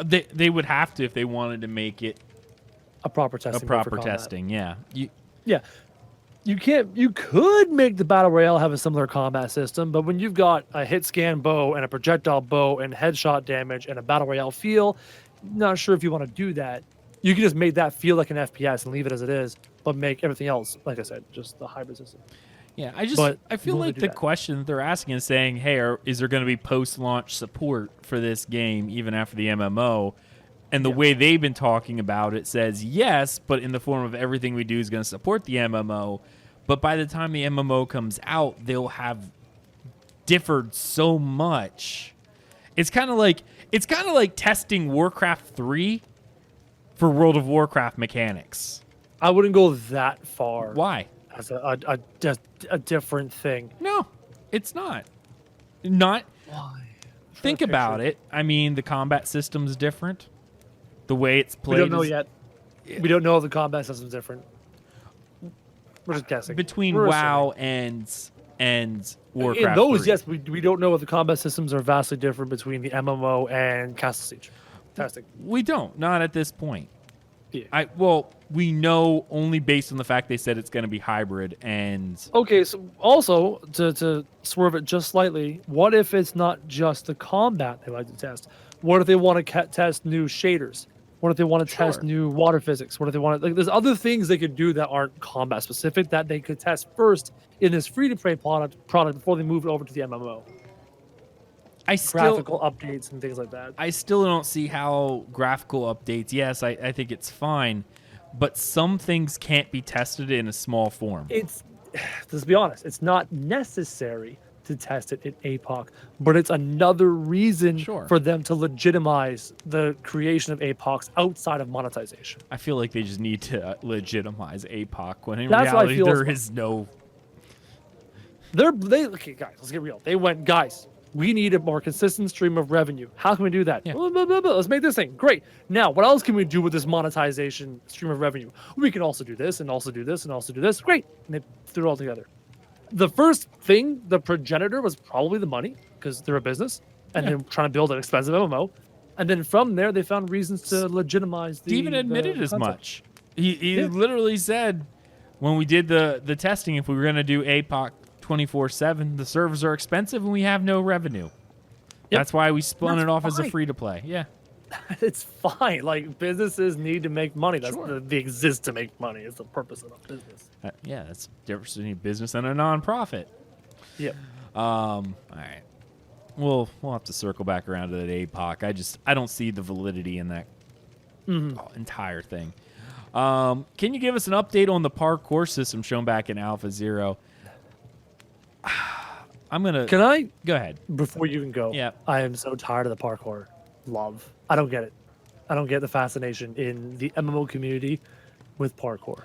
They would have to if they wanted to make it A proper testing. a mode for proper combat. testing. Yeah. Yeah. You can't. You could make the battle royale have a similar combat system, but when you've got a hit scan bow and a projectile bow and headshot damage and a battle royale feel, not sure if you want to do that. You can just make that feel like an FPS and leave it as it is, but make everything else, like I said, just the hybrid system. Yeah, But I feel will they like do the that? question that they're asking is saying, hey, is there going to be post-launch support for this game even after the MMO? And the way they've been talking about it says yes, but in the form of everything we do is going to support the MMO. But by the time the MMO comes out, they'll have differed so much. It's kind of like testing Warcraft 3 for World of Warcraft mechanics. I wouldn't go that far. Why? As a different thing. No, it's not. Not. Why? Think about it. I mean, the combat system's different. The way it's We played. don't know yet. We don't know if the combat system's different. We're just guessing. Between We're WoW and Warcraft. in those, 3. yes, we don't know if the combat systems are vastly different between the MMO and Castle Siege. Fantastic. We don't. Not at this point. Yeah. We know only based on the fact they said it's going to be hybrid and Okay, so also to swerve it just slightly, what if it's not just the combat they like to test? What if they want to test new shaders? What if they want to test new water physics? What if they want to, like, there's other things they could do that aren't combat specific that they could test first in this free to play product before they move it over to the MMO. Graphical updates and things like that. I still don't see how graphical updates. Yes, I think it's fine, but some things can't be tested in a small form. Let's be honest, it's not necessary to test it in APOC, but it's another reason for them to legitimize the creation of APOCs outside of monetization. I feel like they just need to legitimize APOC when in That's reality what I feel there is no. Okay, guys, let's get real. They went, guys, we need a more consistent stream of revenue. How can we do that? Yeah. Blah, blah, blah, blah. Let's make this thing. Great. Now, what else can we do with this monetization stream of revenue? We can also do this and also do this and also do this. Great. And they threw it all together. The first thing, the progenitor, was probably the money because they're a business and they're trying to build an expensive MMO. And then from there, they found reasons to legitimize the Steven admitted the as concept. much. He literally said when we did the testing, if we were going to do APOC 24/7, the servers are expensive and we have no revenue. That's why we spun it off as a free to play. Yeah. It's fine. Like, businesses need to make money. That's they exist to make money. It's the purpose of a business. Yeah, that's the difference between a business and a nonprofit. Yep. All right. We'll have to circle back around to that APOC. I don't see the validity in that entire thing. Can you give us an update on the parkour system shown back in Alpha 0? Can I go ahead before you can go? Yeah. I am so tired of the parkour love. I don't get it. I don't get the fascination in the MMO community with parkour.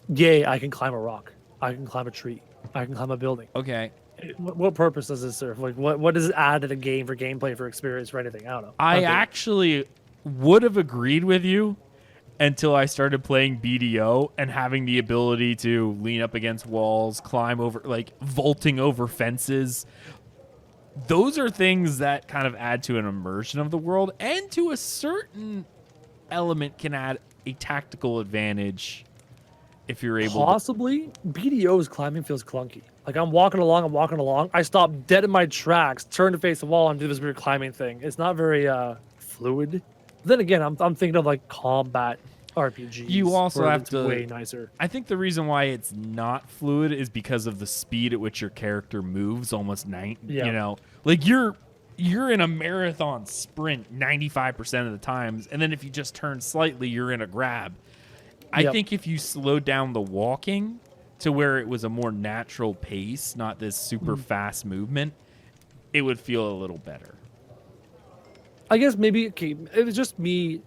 Yay, I can climb a rock. I can climb a tree. I can climb a building. Okay. What purpose does this serve? Like, what does it add to the game for gameplay, for experience, for anything? I don't know. I actually would have agreed with you until I started playing BDO and having the ability to lean up against walls, climb over, like vaulting over fences. Those are things that kind of add to an immersion of the world, and to a certain element can add a tactical advantage if you're able Possibly, BDO's climbing feels clunky. Like, I'm walking along. I stop dead in my tracks, turn to face the wall, and do this weird climbing thing. It's not very fluid. Then again, I'm thinking of like combat RPGs. You also where have it's to way nicer. I think the reason why it's not fluid is because of the speed at which your character moves. Almost you know, like you're in a marathon sprint 95% of the times, and then if you just turn slightly, you're in a grab. I think if you slowed down the walking to where it was a more natural pace, not this super fast movement, it would feel a little better. I guess maybe it was just me.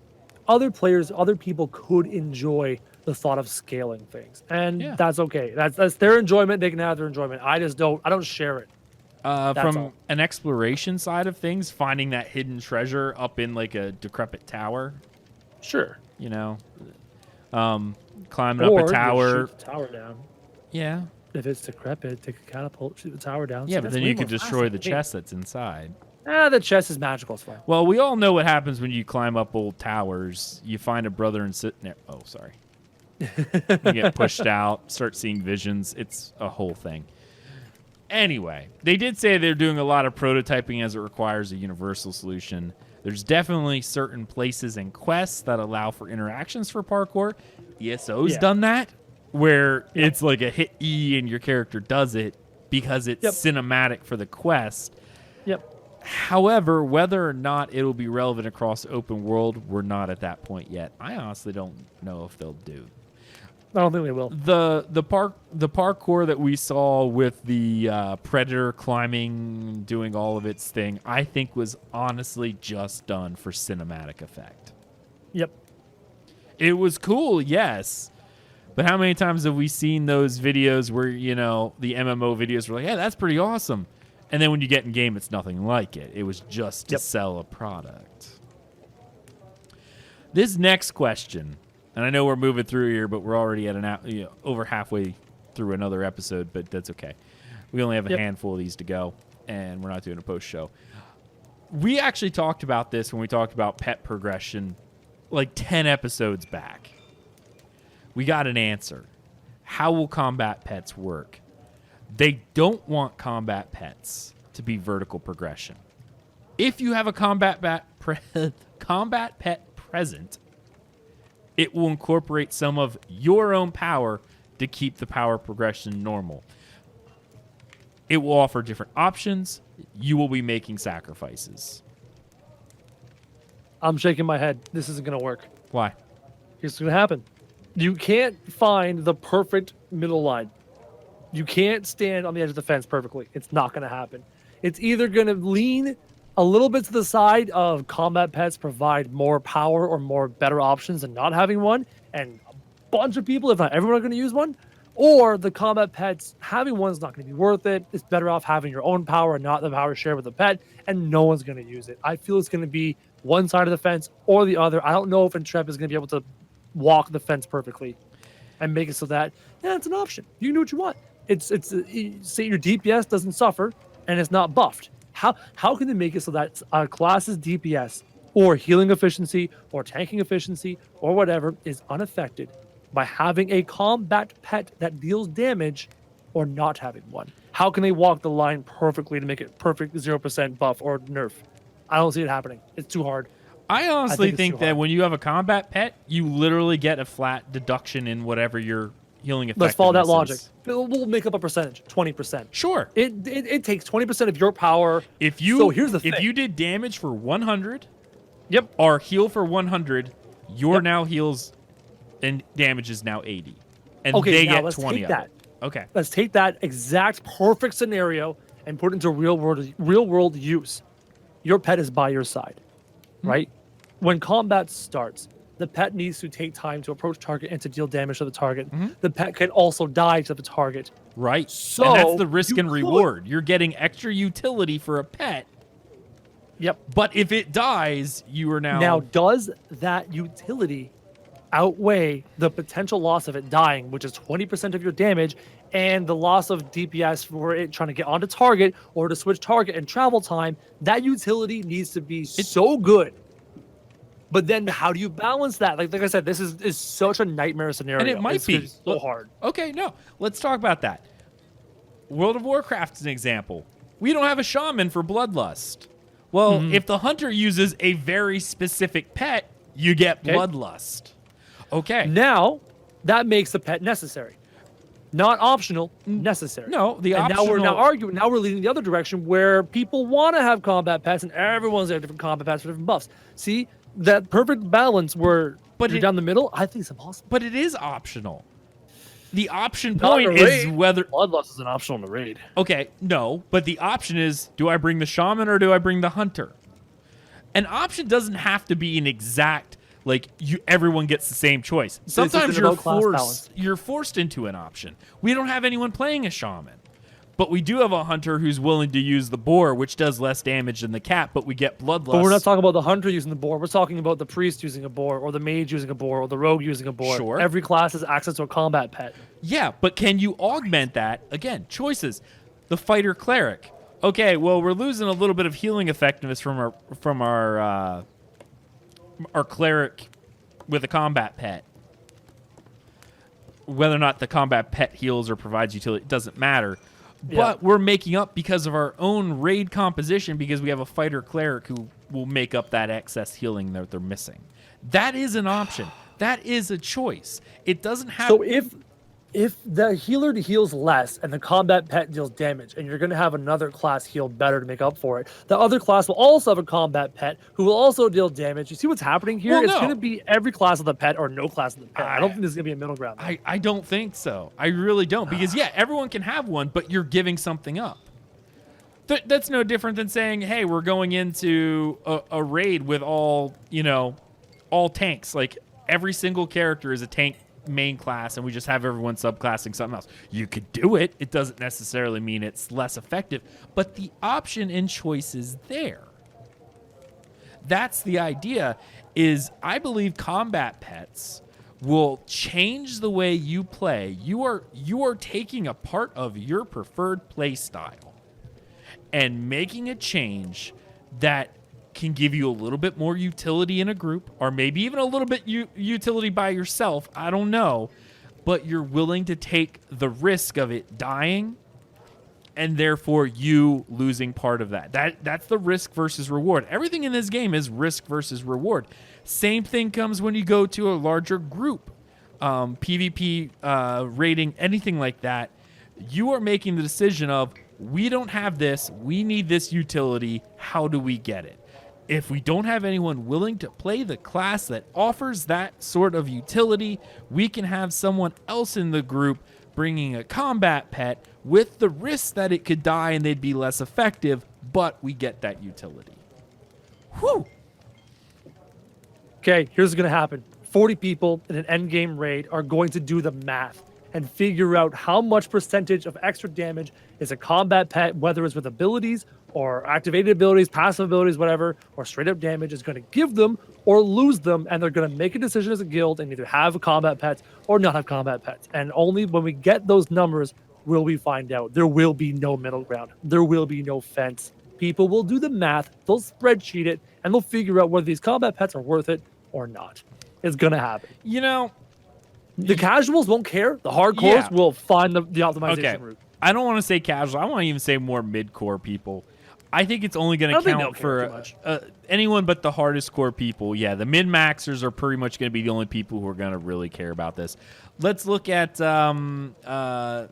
Other players, other people could enjoy the thought of scaling things, and Yeah. that's okay. That's their enjoyment. They can have their enjoyment. I don't share it. From all. an exploration side of things, finding that hidden treasure up in like a decrepit tower, Sure. you know, climbing Or up a you tower. shoot the tower down. Yeah. If it's decrepit, take a catapult, shoot the tower down. Yeah, See, but that's then way you more could destroy the fascinating. chest that's inside. The chest is magical. It's fine. Well, we all know what happens when you climb up old towers. You find a brother and sit there. Oh, sorry. You get pushed out, start seeing visions. It's a whole thing. Anyway, they did say they're doing a lot of prototyping as it requires a universal solution. There's definitely certain places and quests that allow for interactions for parkour. ESO's Yeah. done that, where it's like a hit E and your character does it because it's cinematic for the quest. Yep. However, whether or not it'll be relevant across open world, we're not at that point yet. I honestly don't know if they'll do. I don't think they will. The parkour that we saw with the predator climbing, doing all of its thing, I think was honestly just done for cinematic effect. Yep. It was cool, yes. But how many times have we seen those videos where, you know, the MMO videos were like, yeah, that's pretty awesome. And then when you get in game, it's nothing like it. It was just to sell a product. This next question, and I know we're moving through here, but we're already at over halfway through another episode, but that's okay. We only have a handful of these to go, and we're not doing a post show. We actually talked about this when we talked about pet progression like 10 episodes back. We got an answer. How will combat pets work? They don't want combat pets to be vertical progression. If you have a combat pet present, it will incorporate some of your own power to keep the power progression normal. It will offer different options. You will be making sacrifices. I'm shaking my head. This isn't going to work. Why? Here's what's going to happen. You can't find the perfect middle line. You can't stand on the edge of the fence perfectly. It's not going to happen. It's either going to lean a little bit to the side of combat pets provide more power or more better options than not having one, and a bunch of people, if not everyone, are going to use one, or the combat pets having one is not going to be worth it. It's better off having your own power and not the power share with the pet, and no one's going to use it. I feel it's going to be one side of the fence or the other. I don't know if Intrepid is going to be able to walk the fence perfectly and make it so that it's an option. You can do what you want. It's say your DPS doesn't suffer and it's not buffed. How can they make it so that a class's DPS or healing efficiency or tanking efficiency or whatever is unaffected by having a combat pet that deals damage or not having one? How can they walk the line perfectly to make it perfect 0% buff or nerf? I don't see it happening. It's too hard. I honestly think that hard. when you have a combat pet, you literally get a flat deduction in whatever your healing effectiveness Let's follow that logic. is. We'll make up a percentage, 20%. Sure. It takes 20% of your power. If you So here's the if thing. you did damage for 100, Yep. or heal for 100, your now heals and damage is now 80, and Okay, they now get let's 20 take of that. it. Okay. Let's take that exact perfect scenario and put it into real world use. Your pet is by your side, right? When combat starts, the pet needs to take time to approach target and to deal damage to the target. The pet can also die to the target. Right. So and that's the risk you and could- reward. You're getting extra utility for a pet, Yep. but if it dies, you are Now, does that utility outweigh the potential loss of it dying, which is 20% of your damage, and the loss of DPS for it trying to get onto target or to switch target and travel time? That utility needs to be so good. But then how do you balance that? Like I said, this is such a nightmare scenario. And it might It's be just so hard. Okay, no. Let's talk about that. World of Warcraft is an example. We don't have a shaman for bloodlust. Well, if the hunter uses a very specific pet, you get Okay. bloodlust. Okay. Now, that makes the pet necessary. Not optional, necessary. No, the and now we're optional- arguing. Now we're leading the other direction where people want to have combat pets, and everyone's got different combat pets for different buffs. See that perfect balance where you're down the middle? I think it's impossible. But it is optional. The option Not in point a is raid. whether... Bloodlust is an optional in the raid. Okay, no, but the option is, do I bring the shaman or do I bring the hunter? An option doesn't have to be an exact, Like everyone gets the same choice. This Sometimes isn't about class balance. you're forced into an option. We don't have anyone playing a shaman, but we do have a hunter who's willing to use the boar, which does less damage than the cat, but we get bloodlust. But we're not talking about the hunter using the boar. We're talking about the priest using a boar, or the mage using a boar, or the rogue using a boar. Sure. Every class has access to a combat pet. Yeah, but can you augment that? Again, choices. The fighter cleric. Okay, well, we're losing a little bit of healing effectiveness from our cleric with a combat pet. Whether or not the combat pet heals or provides utility, it doesn't matter. But we're making up because of our own raid composition, because we have a fighter cleric who will make up that excess healing that they're missing. That is an option. That is a choice. It doesn't have... So if the healer heals less and the combat pet deals damage, and you're going to have another class heal better to make up for it, the other class will also have a combat pet who will also deal damage. You see what's happening here? Well, it's no. going to be every class of the pet or no class of the pet. I don't think there's going to be a middle ground. I don't think so. I really don't. Because, yeah, everyone can have one, but you're giving something up. That's no different than saying, hey, we're going into a raid with all tanks. Like, every single character is a tank main class, and we just have everyone subclassing something else. You could do it. It doesn't necessarily mean it's less effective, but the option and choice is there. That's the idea. Is I believe combat pets will change the way you play. You are taking a part of your preferred play style and making a change that can give you a little bit more utility in a group, or maybe even a little bit utility by yourself. I don't know. But you're willing to take the risk of it dying, and therefore you losing part of that. That's the risk versus reward. Everything in this game is risk versus reward. Same thing comes when you go to a larger group. PvP rating, anything like that. You are making the decision of, we don't have this, we need this utility, how do we get it? If we don't have anyone willing to play the class that offers that sort of utility, we can have someone else in the group bringing a combat pet with the risk that it could die and they'd be less effective, but we get that utility. Whew. Okay, here's what's going to happen. 40 people in an endgame raid are going to do the math and figure out how much percentage of extra damage is a combat pet, whether it's with abilities or activated abilities, passive abilities, whatever, or straight up damage is going to give them or lose them, and they're going to make a decision as a guild and either have combat pets or not have combat pets. And only when we get those numbers will we find out. There will be no middle ground. There will be no fence. People will do the math, they'll spreadsheet it, and they'll figure out whether these combat pets are worth it or not. It's going to happen. The casuals won't care. The hardcores will find the optimization route. I don't want to say casual. I want to even say more mid-core people. I think it's only going to count for anyone but the hardest core people. Yeah, the min-maxers are pretty much going to be the only people who are going to really care about this. Let's look at ESO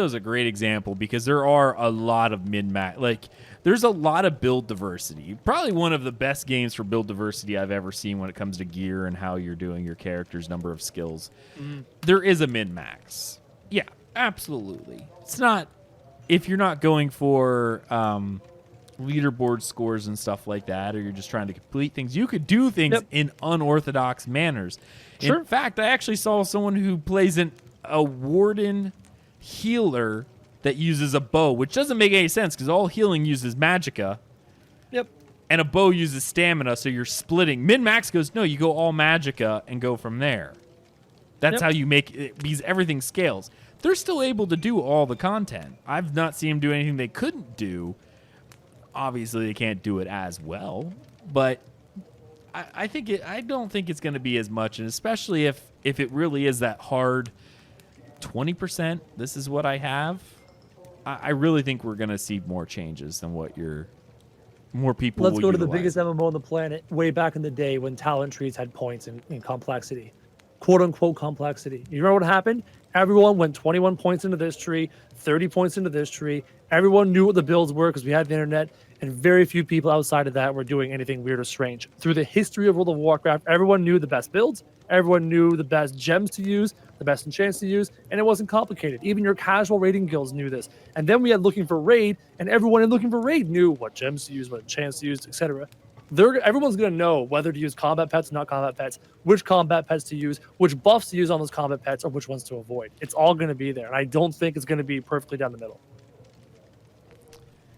is a great example because there are a lot of min-max. Like, there's a lot of build diversity. Probably one of the best games for build diversity I've ever seen when it comes to gear and how you're doing your character's number of skills. There is a min-max. Yeah, absolutely. It's not, if you're not going for leaderboard scores and stuff like that, or you're just trying to complete things, you could do things in unorthodox manners. Sure. In fact, I actually saw someone who plays a warden healer that uses a bow, which doesn't make any sense because all healing uses magicka. Yep. And a bow uses stamina, so you're splitting. Min-max goes, no, you go all magicka and go from there. That's how you make it, because everything scales. They're still able to do all the content. I've not seen them do anything they couldn't do. Obviously, they can't do it as well, but I don't think it's going to be as much, and especially if it really is that hard 20%, this is what I have. I really think we're going to see more changes than what more people Let's will go to utilize. the biggest MMO on the planet way back in the day when talent trees had points in complexity. Quote-unquote complexity. You remember what happened? Everyone went 21 points into this tree, 30 points into this tree. Everyone knew what the builds were because we had the internet, and very few people outside of that were doing anything weird or strange. Through the history of World of Warcraft, everyone knew the best builds, everyone knew the best gems to use, the best enchants to use, and it wasn't complicated. Even your casual raiding guilds knew this. And then we had looking for raid, and everyone in looking for raid knew what gems to use, what enchants to use, etc. everyone's going to know whether to use combat pets or not combat pets, which combat pets to use, which buffs to use on those combat pets, or which ones to avoid. It's all going to be there, and I don't think it's going to be perfectly down the middle.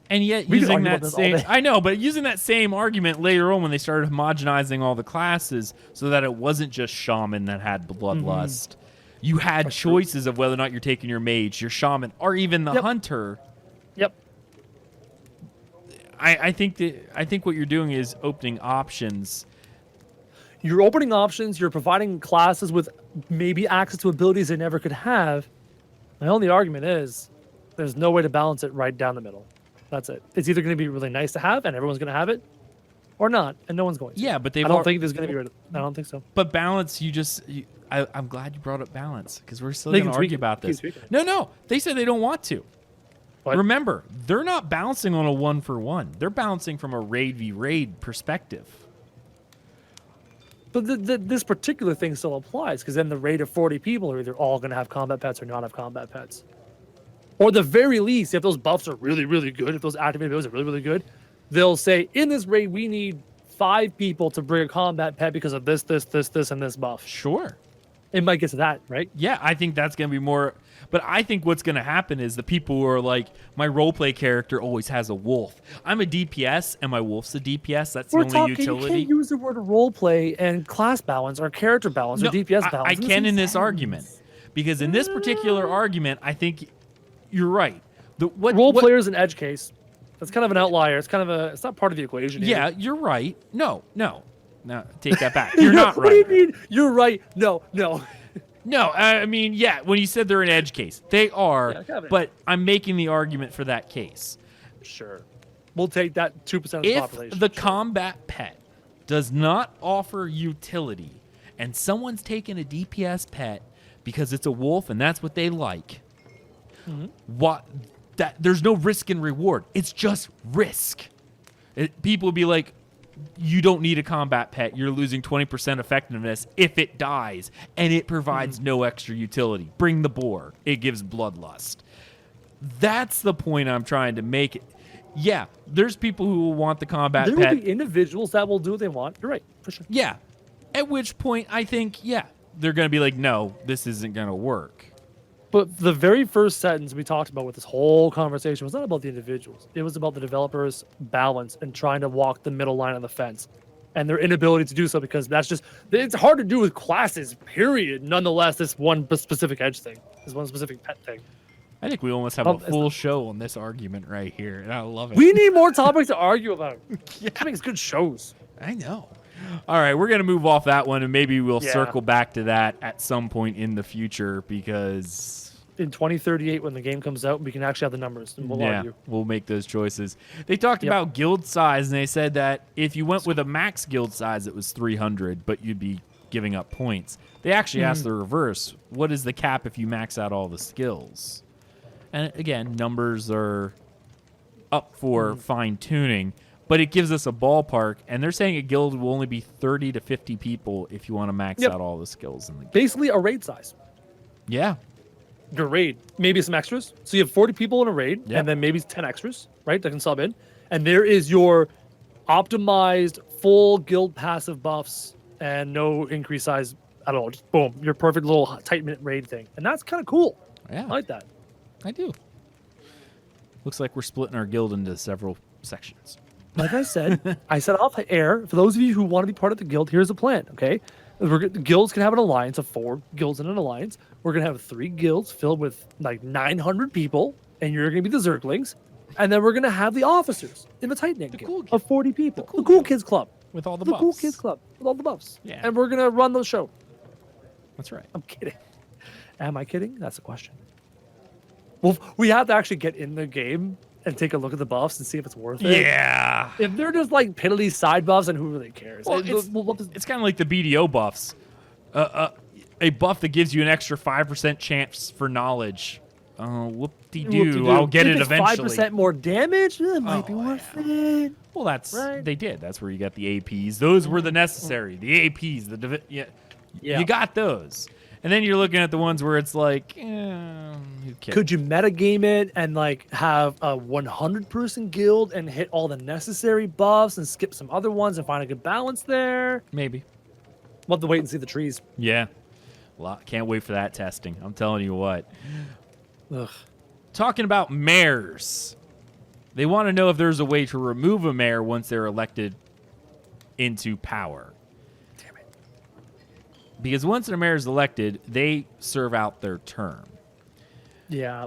And yet, using that same, I know, but using that same argument later on when they started homogenizing all the classes so that it wasn't just shaman that had bloodlust, you had choices of whether or not you're taking your mage, your shaman, or even the hunter. Yep. I think what you're doing is opening options. You're opening options. You're providing classes with maybe access to abilities they never could have. My only argument is there's no way to balance it right down the middle. That's it. It's either going to be really nice to have, and everyone's going to have it, or not, and no one's going to. Yeah, but I don't think there's going to be. I don't think so. But balance, I'm glad you brought up balance because we're still going to argue about this. No, they said they don't want to. What? Remember, they're not balancing on a 1-for-1. They're balancing from a raid v raid perspective. But this particular thing still applies because then the raid of 40 people are either all going to have combat pets or not have combat pets. Or at the very least, if those buffs are really, really good, if those activated abilities are really, really good, they'll say, in this raid, we need 5 people to bring a combat pet because of this, and this buff. Sure. It might get to that, right? Yeah, I think that's going to be more... But I think what's going to happen is the people who are like, my roleplay character always has a wolf. I'm a DPS, and my wolf's a DPS. That's the only utility. You can't use the word roleplay and class balance or character balance or DPS balance. I can in this argument. Because in this particular argument, I think... You're right. Role players in edge case. That's kind of an outlier. It's not part of the equation. Yeah, you're right. No, take that back. You're not right. What do you mean? You're right. No. No, I mean, yeah, when you said they're an edge case, they are, but I'm making the argument for that case. Sure. We'll take that 2% of the population. If the combat pet does not offer utility and someone's taking a DPS pet because it's a wolf and that's what they like, there's no risk and reward. It's just risk. People would be like, you don't need a combat pet. You're losing 20% effectiveness if it dies, and it provides no extra utility. Bring the boar. It gives bloodlust. That's the point I'm trying to make. Yeah, there's people who will want the combat pet. There will be individuals that will do what they want. You're right, for sure. Yeah. At which point, I think, they're going to be like, no, this isn't going to work. But the very first sentence we talked about with this whole conversation was not about the individuals. It was about the developers' balance and trying to walk the middle line of the fence and their inability to do so because it's hard to do with classes, period. Nonetheless, this one specific edge thing, this one specific pet thing. I think we almost have a full show on this argument right here, and I love it. We need more topics to argue about. That makes good shows. I know. All right, we're going to move off that one, and maybe we'll circle back to that at some point in the future because... In 2038, when the game comes out, we can actually have the numbers, and we'll argue. We'll make those choices. They talked about guild size, and they said that if you went with a max guild size, it was 300, but you'd be giving up points. They actually asked the reverse. What is the cap if you max out all the skills? And again, numbers are up for fine-tuning. But it gives us a ballpark, and they're saying a guild will only be 30 to 50 people if you want to max out all the skills in the game. Basically a raid size. Yeah. Your raid, maybe some extras. So you have 40 people in a raid, and then maybe 10 extras, right, that can sub in. And there is your optimized full guild passive buffs and no increased size at all. Just boom, your perfect little tight-knit raid thing. And that's kind of cool. Yeah. I like that. I do. Looks like we're splitting our guild into several sections. Like I said, off the air, for those of you who want to be part of the guild, here's the plan, okay? Guilds can have an alliance of 4 guilds in an alliance. We're going to have 3 guilds filled with like 900 people, and you're going to be the Zerglings. And then we're going to have the officers in the tight-knit guild of 40 people. The cool kids club. With all the buffs. The cool kids club with all the buffs. Yeah. And we're going to run the show. That's right. I'm kidding. Am I kidding? That's the question. Well, we have to actually get in the game and take a look at the buffs and see if it's worth it. Yeah. If they're just like piddly side buffs, then who really cares? Well, it's kind of like the BDO buffs. A buff that gives you an extra 5% chance for knowledge. Whoop-de-doo. I'll get it eventually. 5% more damage? It might be worth it. Well, they did. That's where you got the APs. Those were the necessary. The APs. You got those. And then you're looking at the ones where it's like, who cares? Could you metagame it and like have a 100-person guild and hit all the necessary buffs and skip some other ones and find a good balance there? Maybe. We'll have to wait and see the trees. Yeah. Well, can't wait for that testing. I'm telling you what. Ugh. Talking about mayors. They want to know if there's a way to remove a mayor once they're elected into power. Damn it. Because once a mayor is elected, they serve out their term. Yeah.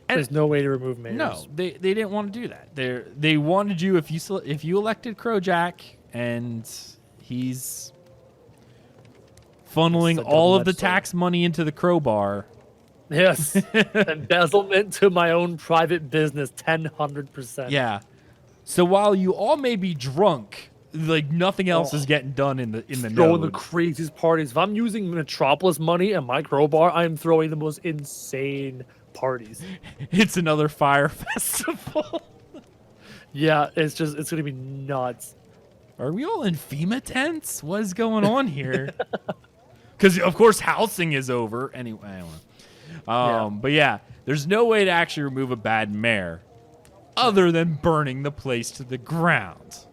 And there's no way to remove mayors. No, they didn't want to do that. They wanted you if you elected Crojack and he's funneling all of the tax money into the crowbar. Yes. Embezzlement to my own private business, 100%. Yeah. So while you all may be drunk, like nothing else is getting done in the Throwing the node. craziest parties. If I'm using Metropolis money and my crowbar, I am throwing the most insane parties. It's another fire festival. Yeah, it's gonna be nuts. Are we all in FEMA tents? What is going on here? Because of course housing is over anyway. I don't know. But yeah, there's no way to actually remove a bad mayor other than burning the place to the ground.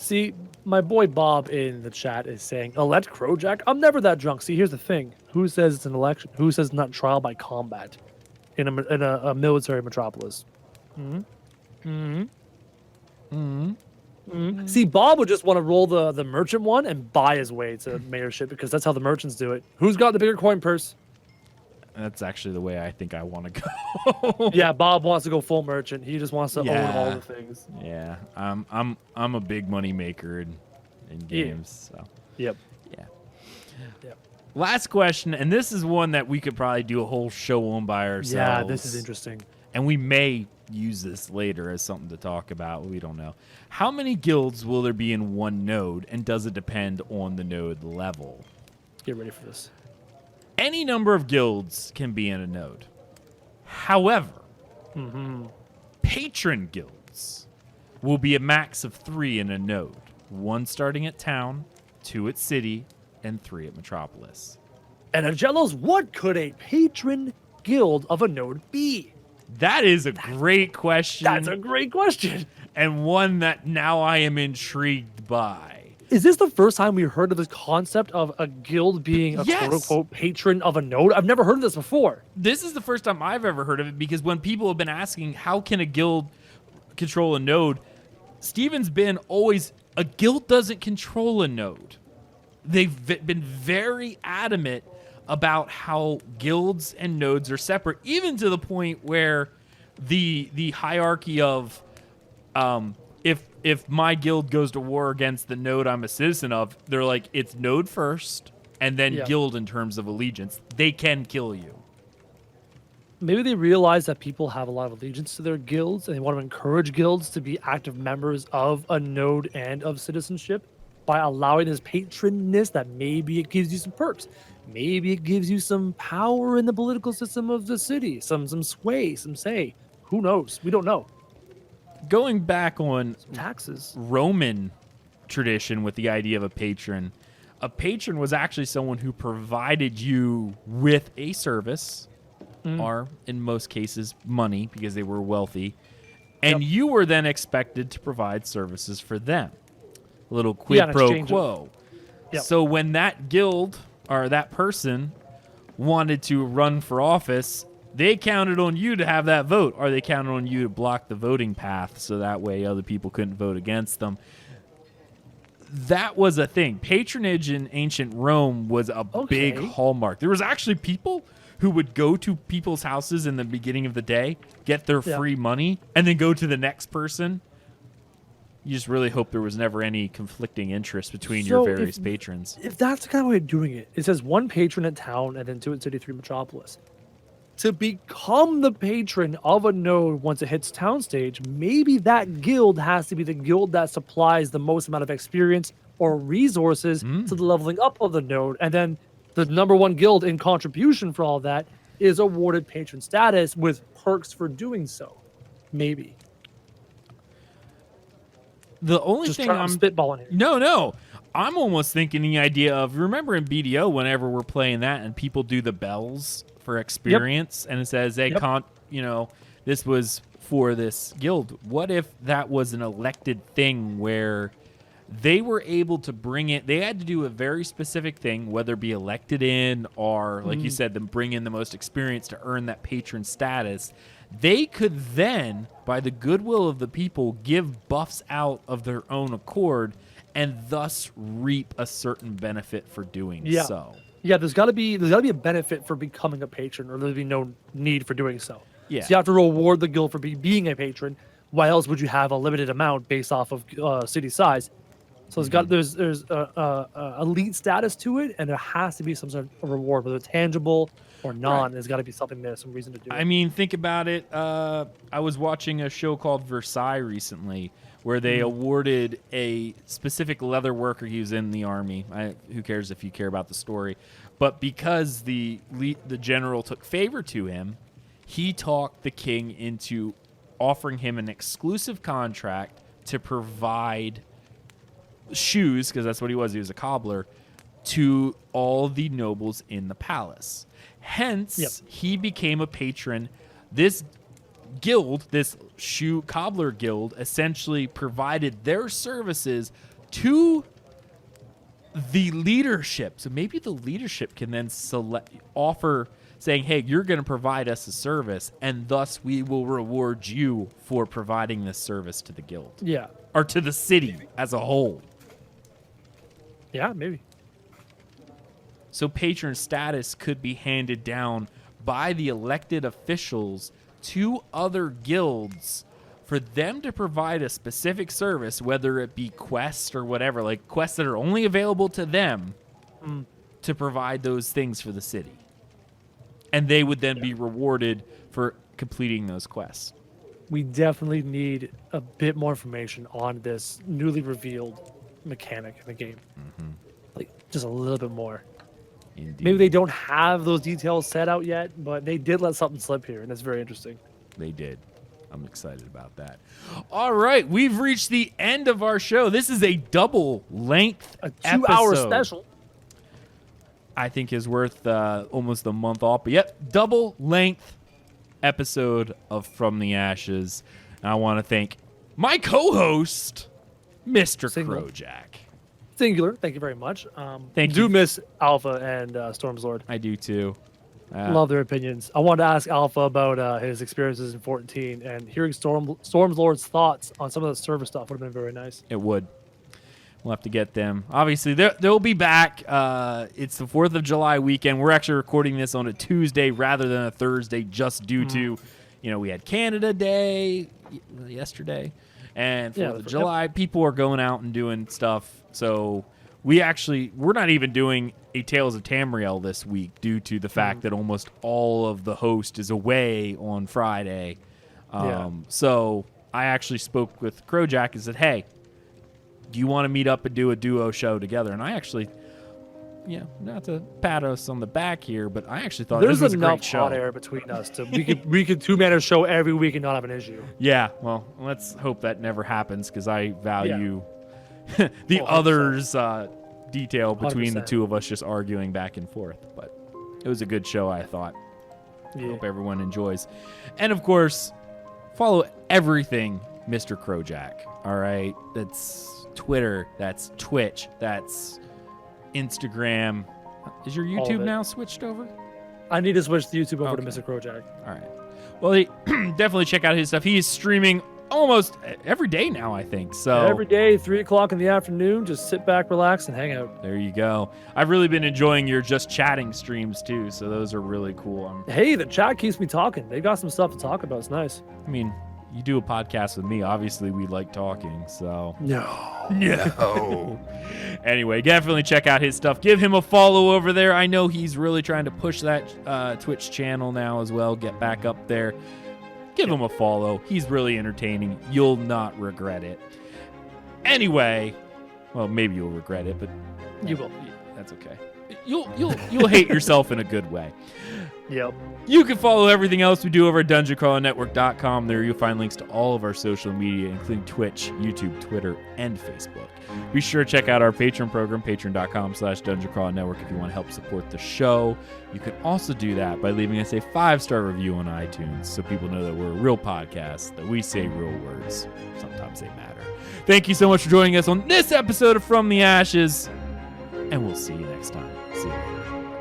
See, my boy Bob in the chat is saying, elect Crojack? I'm never that drunk. See, here's the thing. Who says it's an election? Who says it's not trial by combat in a military metropolis? See, Bob would just want to roll the merchant one and buy his way to mayorship because that's how the merchants do it. Who's got the bigger coin purse? That's actually the way I think I want to go. Yeah, Bob wants to go full merchant. He just wants to own all the things. Yeah, I'm a big money maker in games. So Yep. yeah. Yep. Last question, and this is one that we could probably do a whole show on by ourselves. Yeah, this is interesting. And we may use this later as something to talk about. We don't know. How many guilds will there be in one node, and does it depend on the node level? Get ready for this. Any number of guilds can be in a node. However, patron guilds will be a max of 3 in a node. 1 starting at town, 2 at city, and 3 at metropolis. And Aggelos, what could a patron guild of a node be? That is a great question. That's a great question. And one that now I am intrigued by. Is this the first time we heard of this concept of a guild being a quote-unquote patron of a node? I've never heard of this before. This is the first time I've ever heard of it because when people have been asking, how can a guild control a node? Steven's been always, a guild doesn't control a node. They've been very adamant about how guilds and nodes are separate, even to the point where the hierarchy of if my guild goes to war against the node I'm a citizen of, they're like, it's node first and then guild in terms of allegiance. They can kill you. Maybe they realize that people have a lot of allegiance to their guilds and they want to encourage guilds to be active members of a node and of citizenship by allowing this patronness that maybe it gives you some perks. Maybe it gives you some power in the political system of the city, some sway, some say. Who knows? We don't know. Going back on Taxes. Roman tradition with the idea of a patron was actually someone who provided you with a service, or in most cases money because they were wealthy, and you were then expected to provide services for them. A little quid pro quo. So when that guild or that person wanted to run for office, they counted on you to have that vote, or they counted on you to block the voting path so that way other people couldn't vote against them. That was a thing. Patronage in ancient Rome was a big hallmark. There was actually people who would go to people's houses in the beginning of the day, get their free money, and then go to the next person. You just really hope there was never any conflicting interest between your various patrons. If that's the kind of way of doing it, it says 1 patron at town and then 2 at city, 3 metropolis. To become the patron of a node once it hits town stage, maybe that guild has to be the guild that supplies the most amount of experience or resources to the leveling up of the node. And then the number 1 guild in contribution for all that is awarded patron status with perks for doing so. Maybe. The only Just thing I'm spitballing here. No. I'm almost thinking the idea of, remember in BDO, whenever we're playing that and people do the bells for experience, and it says, hey, this was for this guild. What if that was an elected thing where they were able to bring it, they had to do a very specific thing, whether it be elected in or, like you said, them bring in the most experience to earn that patron status. They could then, by the goodwill of the people, give buffs out of their own accord and thus reap a certain benefit for doing so. Yeah, there's got to be a benefit for becoming a patron, or there'd be no need for doing so. Yeah. So you have to reward the guild for being a patron. Why else would you have a limited amount based off of city size? So there's elite status to it, and there has to be some sort of reward, whether it's tangible or not. Right. There's got to be something there, some reason to do it. I mean, think about it. I was watching a show called Versailles recently, where they awarded a specific leather worker. He was in the army. Who cares if you care about the story? But because the general took favor to him, he talked the king into offering him an exclusive contract to provide shoes, because that's what he was a cobbler, to all the nobles in the palace. Hence, he became a patron. This guild, this shoe cobbler guild, essentially provided their services to the leadership. So maybe the leadership can then offer, saying, hey, you're going to provide us a service, and thus we will reward you for providing this service to the guild. Yeah. Or to the city as a whole. Yeah, maybe. So patron status could be handed down by the elected officials to other guilds for them to provide a specific service, whether it be quests or whatever, like quests that are only available to them, to provide those things for the city. And they would then be rewarded for completing those quests. We definitely need a bit more information on this newly revealed mechanic in the game. Like, just a little bit more. Indeed. Maybe they don't have those details set out yet, but they did let something slip here, and it's very interesting. They did. I'm excited about that. All right, we've reached the end of our show. This is a double length A 2-hour special. I think is worth almost a month off. But yep, double length episode of From the Ashes. And I want to thank my co-host, Mr. Crojack. Singular. Thank you very much. Thank you. Do miss Alpha and Storm's Lord. I do too. Love their opinions. I wanted to ask Alpha about his experiences in 14, and hearing Storm's Lord's thoughts on some of the server stuff would have been very nice. It would. We'll have to get them. Obviously, they'll be back. It's the 4th of July weekend. We're actually recording this on a Tuesday rather than a Thursday, just due to, we had Canada Day yesterday, and 4th of July, people are going out and doing stuff. So we're not even doing a Tales of Tamriel this week due to the fact that almost all of the host is away on Friday. So I actually spoke with Crojack and said, hey, do you want to meet up and do a duo show together? And I actually, not to pat us on the back here, but I actually thought this was a great show. There's enough hot air between us to we could two-man a show every week and not have an issue. Yeah, well, let's hope that never happens, because I value the 100%. others' detail between 100%. the two of us just arguing back and forth. But it was a good show, I thought. Yeah. Hope everyone enjoys. And, of course, follow everything Mr. Crojack, all right? That's Twitter, that's Twitch, that's Instagram. Is your YouTube now switched over? I need to switch the YouTube over to Mr. Crojack. All right. Well, definitely check out his stuff. He is streaming almost every day now, I think. So every day, 3 o'clock in the afternoon, just sit back, relax, and hang out. There you go. I've really been enjoying your just chatting streams too, so those are really cool. Hey, the chat keeps me talking. They got some stuff to talk about. It's nice. I mean, you do a podcast with me. Obviously, we like talking, so No. Anyway, definitely check out his stuff. Give him a follow over there. I know he's really trying to push that Twitch channel now as well. Get back up there. Give him a follow. He's really entertaining. You'll not regret it. Anyway, well, maybe you'll regret it, but You will. That's okay. You'll hate yourself in a good way. Yep. You can follow everything else we do over at DungeonCrawlerNetwork.com. There you'll find links to all of our social media, including Twitch, YouTube, Twitter, and Facebook. Be sure to check out our Patreon program, patreon.com/DungeonCrawlerNetwork, if you want to help support the show. You can also do that by leaving us a 5-star review on iTunes so people know that we're a real podcast, that we say real words. Sometimes they matter. Thank you so much for joining us on this episode of From the Ashes, and we'll see you next time. See you later.